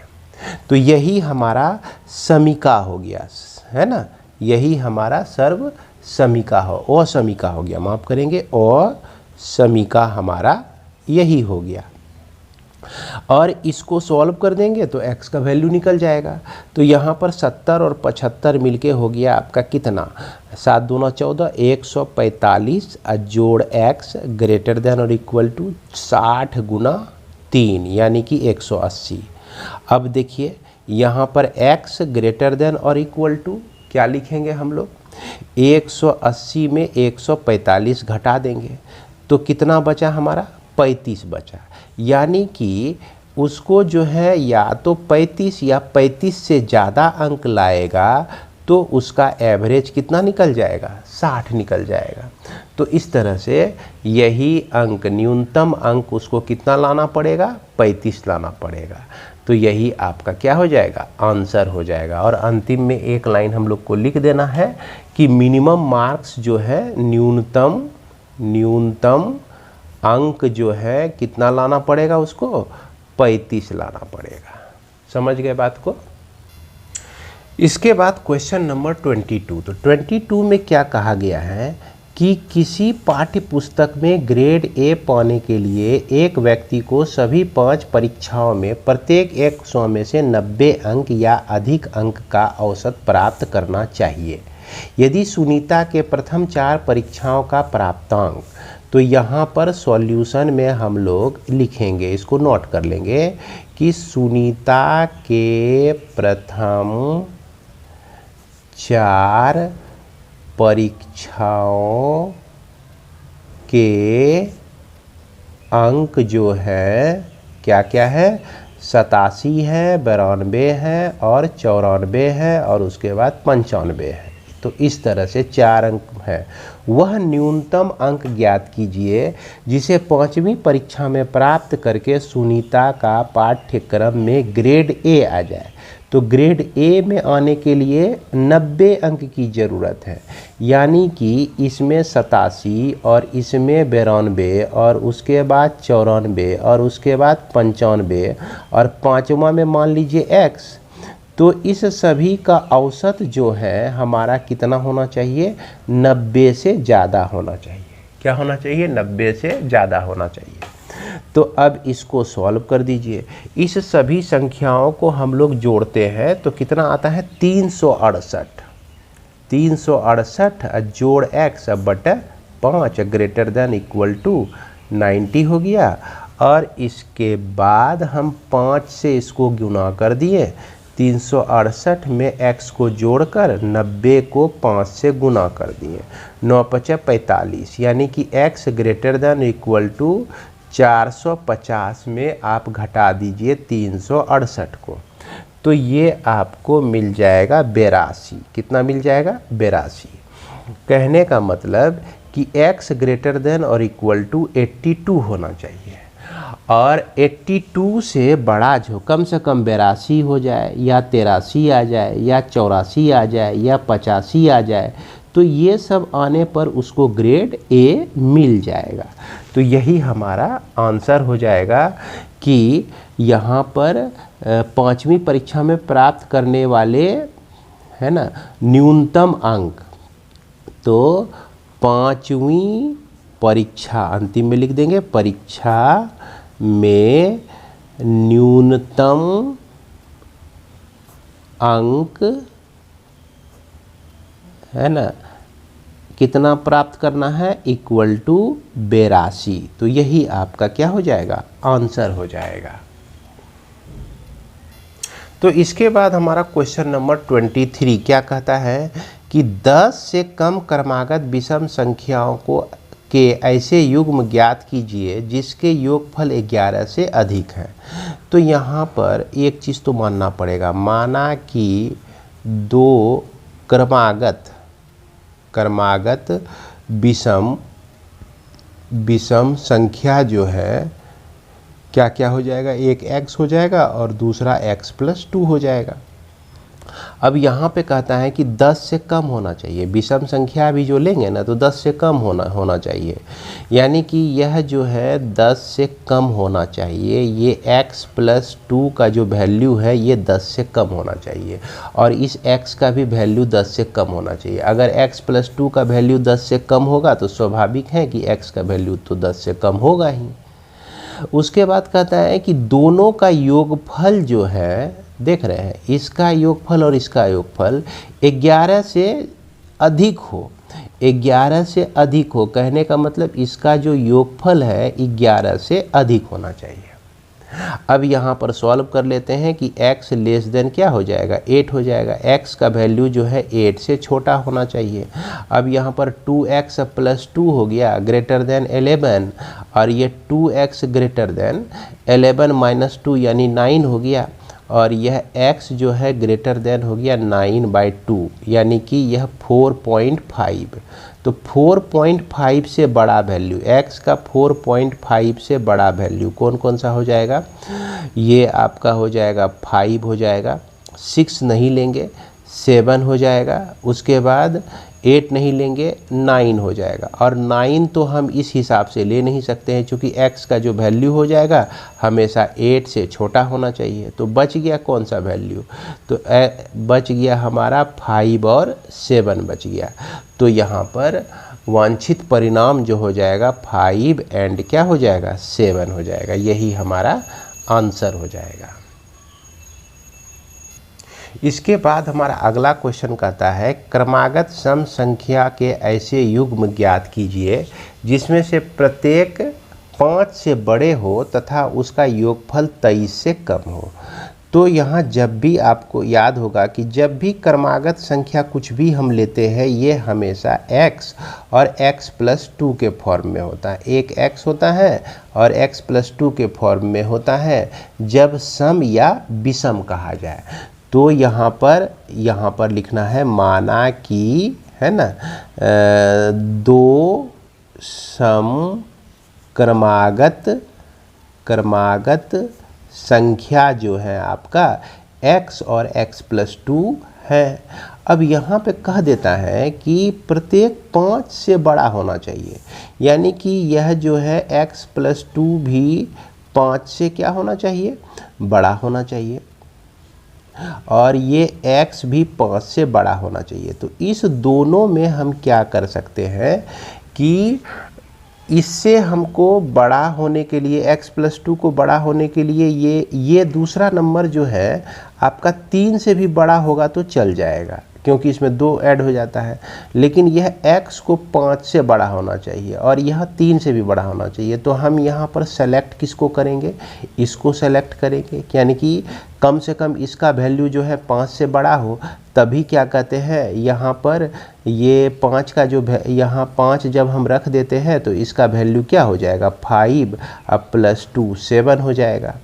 Speaker 1: तो यही हमारा समीका हो गया, है ना, यही हमारा सर्व समीका असमीका हो गया, माफ़ करेंगे, असमीका हमारा यही हो गया। और इसको सॉल्व कर देंगे तो x का वैल्यू निकल जाएगा। तो यहाँ पर 70 और 75 मिलके हो गया आपका कितना, 7 दूना 14, 145 जोड़ x ग्रेटर देन और इक्वल टू 60 गुना 3 यानी कि 180। अब देखिए यहाँ पर x ग्रेटर देन और इक्वल टू क्या लिखेंगे हम लोग, 180 में 145 घटा देंगे तो कितना बचा हमारा, 35 बचा। यानी कि उसको जो है या तो 35 या 35 से ज़्यादा अंक लाएगा तो उसका एवरेज कितना निकल जाएगा, 60 निकल जाएगा। तो इस तरह से यही अंक, न्यूनतम अंक उसको कितना लाना पड़ेगा, 35 लाना पड़ेगा। तो यही आपका क्या हो जाएगा, आंसर हो जाएगा। और अंतिम में एक लाइन हम लोग को लिख देना है कि मिनिमम मार्क्स जो है, न्यूनतम अंक जो है कितना लाना पड़ेगा, उसको 35 लाना पड़ेगा। समझ गए बात को। इसके बाद क्वेश्चन नंबर 22। तो 22 में क्या कहा गया है कि किसी पाठ्य पुस्तक में ग्रेड ए पाने के लिए एक व्यक्ति को सभी 5 परीक्षाओं में प्रत्येक 100 में से 90 अंक या अधिक अंक का औसत प्राप्त करना चाहिए। यदि सुनीता के प्रथम 4 परीक्षाओं का प्राप्तांक, तो यहाँ पर सॉल्यूशन में हम लोग लिखेंगे, इसको नोट कर लेंगे कि सुनीता के प्रथम 4 परीक्षाओं के अंक जो है क्या क्या है, 87 है, 92 है और 94 है और उसके बाद 95 है। तो इस तरह से 4 अंक है। वह न्यूनतम अंक ज्ञात कीजिए जिसे 5वीं परीक्षा में प्राप्त करके सुनीता का पाठ्यक्रम में ग्रेड ए आ जाए। तो ग्रेड ए में आने के लिए 90 अंक की ज़रूरत है, यानी कि इसमें 87 और इसमें 92 और उसके बाद 94 और उसके बाद 95 और 5वां में मान लीजिए x। तो इस सभी का औसत जो है हमारा कितना होना चाहिए, 90 से ज़्यादा होना चाहिए। क्या होना चाहिए, 90 से ज़्यादा होना चाहिए। तो अब इसको सॉल्व कर दीजिए। इस सभी संख्याओं को हम लोग जोड़ते हैं तो कितना आता है, 368। 368 जोड़ x बटा 5 ग्रेटर देन इक्वल टू 90 हो गया। और इसके बाद हम 5 से इसको गुना कर दिए। 368 में x को जोड़कर 90 को 5 से गुना कर दिए। 9 5 45 यानी कि x greater than equal to 450 में आप घटा दीजिए 368 को, तो ये आपको मिल जाएगा 82। कितना मिल जाएगा, 82। कहने का मतलब कि x ग्रेटर देन और इक्वल टू 82 होना चाहिए और 82 से बड़ा जो कम से कम 82 हो जाए या 83 आ जाए या 84 आ जाए या 85 आ जाए, तो ये सब आने पर उसको ग्रेड ए मिल जाएगा। तो यही हमारा आंसर हो जाएगा कि यहाँ पर 5वीं परीक्षा में प्राप्त करने वाले, है ना, न्यूनतम अंक, तो 5वीं परीक्षा अंतिम में लिख देंगे, परीक्षा में न्यूनतम अंक, है ना, कितना प्राप्त करना है, इक्वल टू 82। तो यही आपका क्या हो जाएगा, आंसर हो जाएगा। तो इसके बाद हमारा क्वेश्चन नंबर 23 क्या कहता है कि 10 से कम क्रमागत विषम संख्याओं को के ऐसे युग्म ज्ञात कीजिए जिसके योगफल 11 से अधिक है। तो यहाँ पर एक चीज़ तो मानना पड़ेगा, माना कि दो क्रमागत विषम संख्या जो है क्या क्या हो जाएगा, एक x हो जाएगा और दूसरा x+2 हो जाएगा। अब यहाँ पे कहता है कि 10 से कम होना चाहिए, विषम संख्या भी जो लेंगे ना तो 10 से कम होना चाहिए, यानी कि यह जो है 10 से कम होना चाहिए। ये x+2 का जो वैल्यू है ये 10 से कम होना चाहिए और इस x का भी वैल्यू 10 से कम होना चाहिए। अगर x+2 का वैल्यू 10 से कम होगा तो स्वाभाविक है कि x का वैल्यू तो 10 से कम होगा ही। उसके बाद कहता है कि दोनों का योगफल जो है, देख रहे हैं, इसका योगफल और इसका योगफल 11 से अधिक हो। 11 से अधिक हो कहने का मतलब इसका जो योगफल है 11 से अधिक होना चाहिए। अब यहाँ पर सॉल्व कर लेते हैं कि x लेस देन क्या हो जाएगा, 8 हो जाएगा। x का वैल्यू जो है 8 से छोटा होना चाहिए। अब यहाँ पर 2x+2 हो गया ग्रेटर देन 11 और ये 2x ग्रेटर देन 11 - 2 यानी 9 हो गया और यह x जो है ग्रेटर देन हो गया 9/2 यानी कि यह 4.5। तो 4.5 से बड़ा वैल्यू, x का 4.5 से बड़ा वैल्यू कौन कौन सा हो जाएगा, ये आपका हो जाएगा 5 हो जाएगा, 6 नहीं लेंगे 7 हो जाएगा, उसके बाद 8 नहीं लेंगे 9 हो जाएगा। और 9 तो हम इस हिसाब से ले नहीं सकते हैं क्योंकि x का जो वैल्यू हो जाएगा हमेशा 8 से छोटा होना चाहिए। तो बच गया कौन सा वैल्यू, तो बच गया हमारा 5 और 7 बच गया। तो यहाँ पर वांछित परिणाम जो हो जाएगा 5 एंड क्या हो जाएगा 7 हो जाएगा, यही हमारा आंसर हो जाएगा। इसके बाद हमारा अगला क्वेश्चन कहता है क्रमागत सम संख्या के ऐसे युग्म ज्ञात कीजिए जिसमें से प्रत्येक 5 से बड़े हो तथा उसका योगफल 23 से कम हो। तो यहाँ जब भी आपको याद होगा कि जब भी क्रमागत संख्या कुछ भी हम लेते हैं ये हमेशा x और x+2 के फॉर्म में होता है। एक x होता है और x+2 के फॉर्म में होता है जब सम या विषम कहा जाए। तो यहाँ पर लिखना है माना कि, है ना, दो सम क्रमागत संख्या जो है आपका x और x+2 है। अब यहाँ पे कह देता है कि प्रत्येक 5 से बड़ा होना चाहिए, यानी कि यह जो है x+2 भी 5 से क्या होना चाहिए, बड़ा होना चाहिए और ये x भी 5 से बड़ा होना चाहिए। तो इस दोनों में हम क्या कर सकते हैं कि इससे हमको बड़ा होने के लिए x+2 को बड़ा होने के लिए ये दूसरा नंबर जो है आपका 3 से भी बड़ा होगा तो चल जाएगा क्योंकि इसमें 2 ऐड हो जाता है, लेकिन यह x को 5 से बड़ा होना चाहिए और यह 3 से भी बड़ा होना चाहिए। तो हम यहाँ पर सेलेक्ट किसको करेंगे, इसको सेलेक्ट करेंगे, यानी कि कम से कम इसका वैल्यू जो है 5 से बड़ा हो। तभी क्या कहते हैं यहाँ पर ये 5 का जो यहाँ 5 जब हम रख देते हैं तो इसका वैल्यू क्या हो जाएगा 5 +2 7 हो जाएगा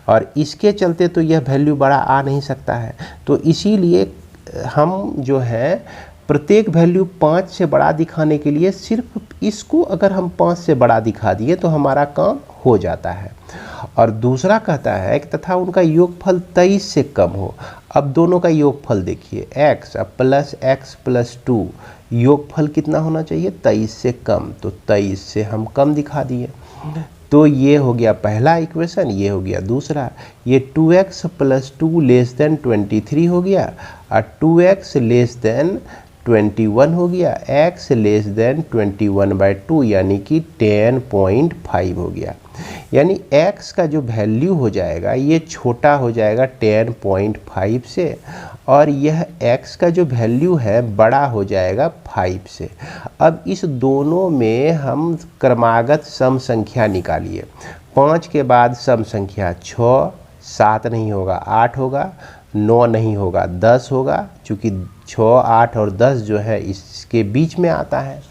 Speaker 1: और इसके चलते तो यह वैल्यू बड़ा आ नहीं सकता है। तो इसीलिए हम जो है प्रत्येक वैल्यू 5 से बड़ा दिखाने के लिए सिर्फ इसको अगर हम 5 से बड़ा दिखा दिए तो हमारा काम हो जाता है। और दूसरा कहता है कि तथा उनका योगफल 23 से कम हो। अब दोनों का योगफल देखिए x प्लस x+2 योगफल कितना होना चाहिए 23 से कम, तो 23 से हम कम दिखा दिए। तो ये हो गया पहला इक्वेशन, ये हो गया दूसरा। ये 2x + 2 लेस देन 23 हो गया और 2x लेस देन 21 हो गया, x लेस देन 21/2 यानी कि 10.5 हो गया। यानी x का जो वैल्यू हो जाएगा ये छोटा हो जाएगा 10.5 से और यह x का जो वैल्यू है बड़ा हो जाएगा 5 से। अब इस दोनों में हम क्रमागत सम संख्या निकालिए। 5 के बाद सम संख्या 6, 7 नहीं होगा 8 होगा, 9 नहीं होगा 10 होगा, चूँकि 6, 8 और 10 जो है इसके बीच में आता है।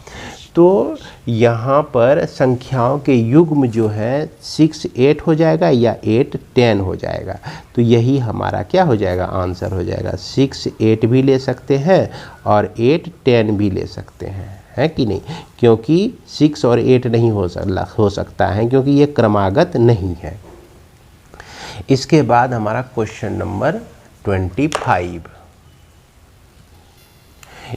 Speaker 1: तो यहाँ पर संख्याओं के युग्म जो है 6 8 हो जाएगा या 8 10 हो जाएगा। तो यही हमारा क्या हो जाएगा, आंसर हो जाएगा। 6 8 भी ले सकते हैं और 8 10 भी ले सकते हैं, है कि नहीं, क्योंकि 6 और 8 नहीं हो सकता है क्योंकि ये क्रमागत नहीं है। इसके बाद हमारा क्वेश्चन नंबर 25।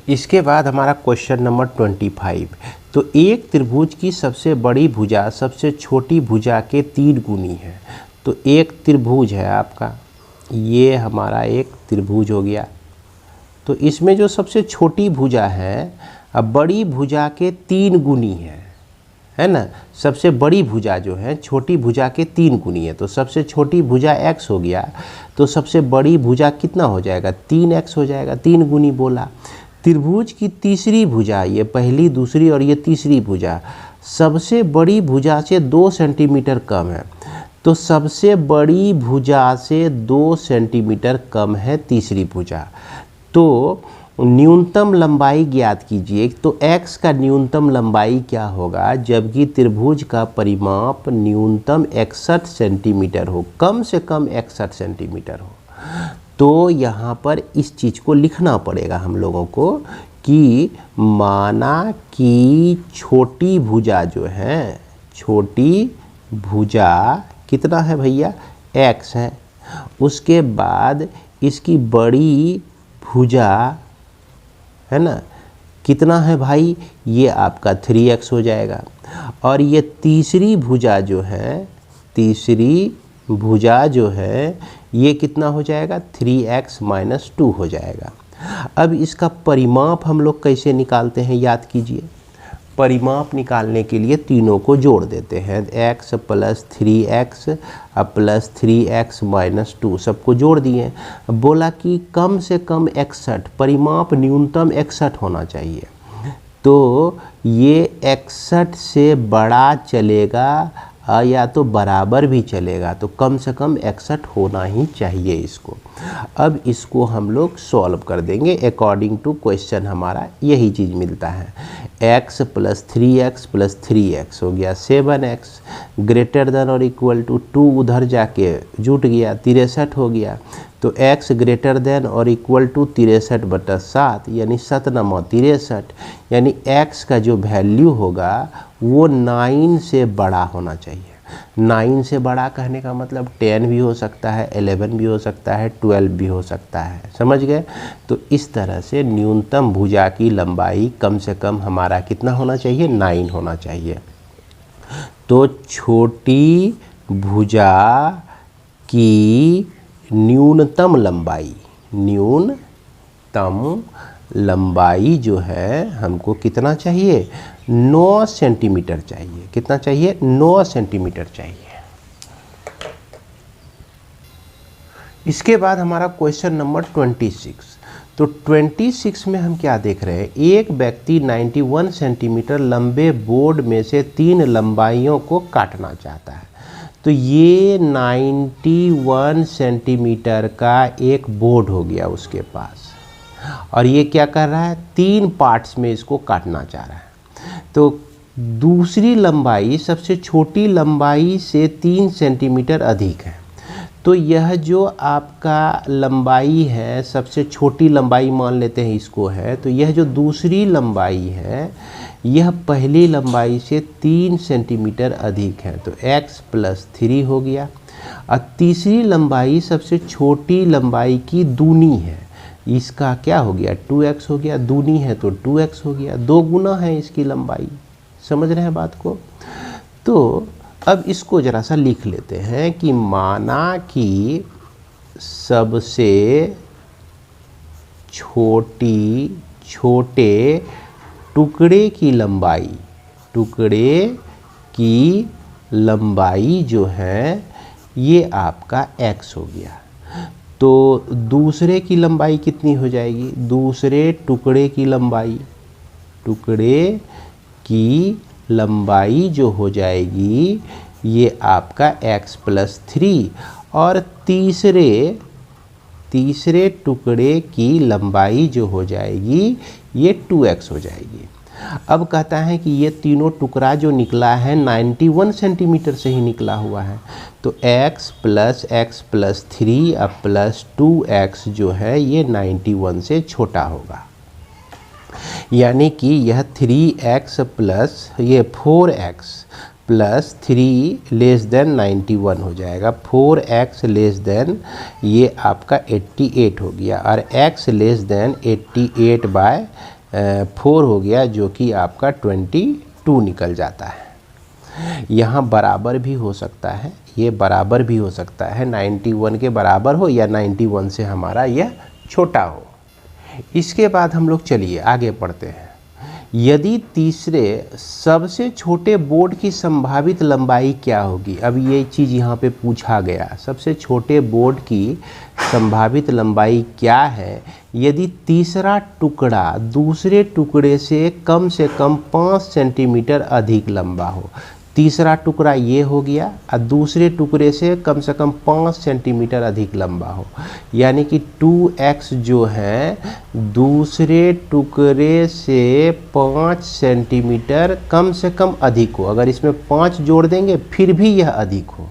Speaker 1: इसके बाद हमारा क्वेश्चन नंबर 25। तो एक त्रिभुज की सबसे बड़ी भुजा सबसे छोटी भुजा के 3 गुनी है। तो एक त्रिभुज है आपका, ये हमारा एक त्रिभुज हो गया। तो इसमें जो सबसे छोटी भुजा है अब बड़ी भुजा के 3 गुनी है ना। सबसे बड़ी भुजा जो है छोटी भुजा के 3 गुनी है। तो सबसे छोटी भुजा x हो गया, तो सबसे बड़ी भुजा कितना हो जाएगा, 3x हो जाएगा, 3 गुनी बोला। त्रिभुज की तीसरी भुजा, ये पहली दूसरी और ये तीसरी भुजा सबसे बड़ी भुजा से 2 सेंटीमीटर कम है। तो सबसे बड़ी भुजा से 2 सेंटीमीटर कम है तीसरी भुजा। तो न्यूनतम लंबाई ज्ञात कीजिए। तो x का न्यूनतम लंबाई क्या होगा, जबकि त्रिभुज का परिमाप न्यूनतम 61 सेंटीमीटर हो, कम से कम 61 सेंटीमीटर हो। तो यहाँ पर इस चीज़ को लिखना पड़ेगा हम लोगों को कि माना कि छोटी भुजा जो है, छोटी भुजा कितना है भैया, x है। उसके बाद इसकी बड़ी भुजा है ना, कितना है भाई, ये आपका 3x हो जाएगा। और ये तीसरी भुजा जो है, तीसरी भुजा जो है ये कितना हो जाएगा, 3x - 2 हो जाएगा। अब इसका परिमाप हम लोग कैसे निकालते हैं, याद कीजिए। परिमाप निकालने के लिए तीनों को जोड़ देते हैं, x + 3x + 3x - 2 सबको जोड़ दिए। बोला कि कम से कम 61, परिमाप न्यूनतम 61 होना चाहिए। तो ये 61 से बड़ा चलेगा या तो बराबर भी चलेगा, तो कम से कम 61 होना ही चाहिए इसको। अब इसको हम लोग सॉल्व कर देंगे अकॉर्डिंग टू क्वेश्चन, हमारा यही चीज़ मिलता है। x + 3x + 3x हो गया 7x, ग्रेटर देन और इक्वल टू 2 उधर जाके जुट गया 63 हो गया। तो x ग्रेटर देन और इक्वल टू 63/7 यानी 7 9 63, यानी x का जो वैल्यू होगा वो 9 से बड़ा होना चाहिए। 9 से बड़ा कहने का मतलब 10 भी हो सकता है, 11 भी हो सकता है, 12 भी हो सकता है, समझ गए। तो इस तरह से न्यूनतम भुजा की लंबाई कम से कम हमारा कितना होना चाहिए, 9 होना चाहिए। तो छोटी भुजा की न्यूनतम लंबाई जो है हमको कितना चाहिए, 9 सेंटीमीटर चाहिए। कितना चाहिए, 9 सेंटीमीटर चाहिए। इसके बाद हमारा क्वेश्चन नंबर 26। तो 26 में हम क्या देख रहे हैं, एक व्यक्ति 91 सेंटीमीटर लंबे बोर्ड में से 3 लंबाइयों को काटना चाहता है। तो ये 91 सेंटीमीटर का एक बोर्ड हो गया उसके पास, और ये क्या कर रहा है, 3 पार्ट्स में इसको काटना चाह रहा है। तो दूसरी लंबाई सबसे छोटी लंबाई से 3 सेंटीमीटर अधिक है। तो यह जो आपका लंबाई है, सबसे छोटी लंबाई मान लेते हैं इसको है, तो यह जो दूसरी लंबाई है यह पहली लंबाई से 3 सेंटीमीटर अधिक है। तो x + 3 हो गया। और तीसरी लंबाई सबसे छोटी लंबाई की दूनी है, इसका क्या हो गया, 2x हो गया। दूनी है तो 2x हो गया, 2 गुना है इसकी लंबाई। समझ रहे हैं बात को। तो अब इसको ज़रा सा लिख लेते हैं कि माना कि सबसे छोटे टुकड़े की लंबाई जो है ये आपका x हो गया। तो दूसरे की लंबाई कितनी हो जाएगी, दूसरे टुकड़े की लंबाई जो हो जाएगी ये आपका x + 3, और तीसरे टुकड़े की लंबाई जो हो जाएगी ये 2x हो जाएगी। अब कहता है कि ये तीनों टुकड़ा जो निकला है 91 सेंटीमीटर से ही निकला हुआ है, तो x प्लस 3 अब प्लस 2x जो है ये 91 से छोटा होगा। यानी कि यह 3x प्लस ये 4x प्लस 3 लेस देन 91 हो जाएगा। 4x लेस देन ये आपका 88 हो गया और x लेस देन 88 बाय 4 हो गया, जो कि आपका 22 निकल जाता है। यहाँ बराबर भी हो सकता है, ये बराबर भी हो सकता है, 91 के बराबर हो या 91 से हमारा यह छोटा हो। इसके बाद हम लोग चलिए आगे पढ़ते हैं। यदि तीसरे सबसे छोटे बोर्ड की संभावित लंबाई क्या होगी। अब ये चीज़ यहाँ पे पूछा गया, सबसे छोटे बोर्ड की संभावित लंबाई क्या है यदि तीसरा टुकड़ा दूसरे टुकड़े से कम 5 सेंटीमीटर अधिक लंबा हो। तीसरा टुकड़ा ये हो गया और दूसरे टुकड़े से कम 5 सेंटीमीटर अधिक लंबा हो, यानी कि 2x जो है दूसरे टुकड़े से 5 सेंटीमीटर कम से कम अधिक हो। अगर इसमें 5 जोड़ देंगे फिर भी यह अधिक हो,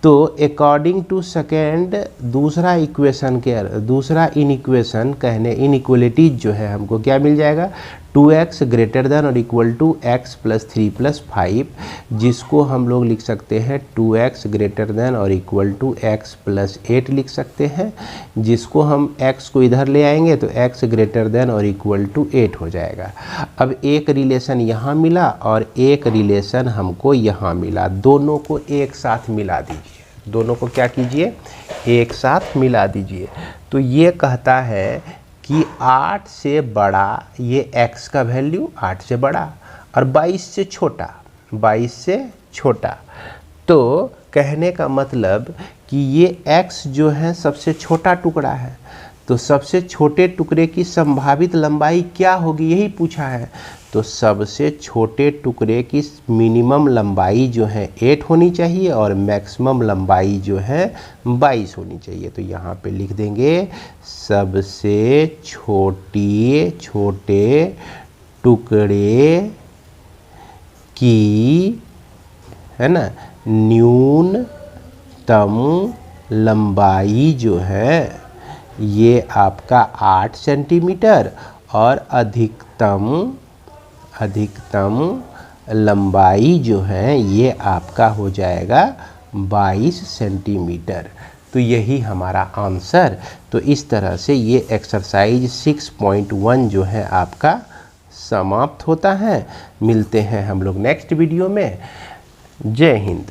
Speaker 1: तो अकॉर्डिंग टू सेकेंड दूसरा इक्वेशन के दूसरा इनइक्वेशन कहने इनइक्वलिटीज जो है हमको क्या मिल जाएगा, 2x ग्रेटर देन और equal to x plus 3 plus 5, जिसको हम लोग लिख सकते हैं 2x ग्रेटर देन और इक्वल टू x प्लस 8 लिख सकते हैं, जिसको हम x को इधर ले आएंगे तो x ग्रेटर देन और इक्वल टू 8 हो जाएगा। अब एक रिलेशन यहाँ मिला और एक रिलेशन हमको यहाँ मिला, दोनों को एक साथ मिला दीजिए। दोनों को क्या कीजिए, एक साथ मिला दीजिए। तो ये कहता है कि 8 से बड़ा ये x का वैल्यू 8 से बड़ा और 22 से छोटा 22 से छोटा। तो कहने का मतलब कि ये x जो है सबसे छोटा टुकड़ा है, तो सबसे छोटे टुकड़े की संभावित लंबाई क्या होगी यही पूछा है। तो सबसे छोटे टुकड़े की मिनिमम लंबाई जो है 8 होनी चाहिए और मैक्सिमम लंबाई जो है 22 होनी चाहिए। तो यहाँ पे लिख देंगे सबसे छोटे टुकड़े की है ना न्यूनतम लंबाई जो है ये आपका 8 सेंटीमीटर और अधिकतम लंबाई जो है ये आपका हो जाएगा 22 सेंटीमीटर। तो यही हमारा आंसर। तो इस तरह से ये एक्सरसाइज 6.1 जो है आपका समाप्त होता है। मिलते हैं हम लोग नेक्स्ट वीडियो में। जय हिंद।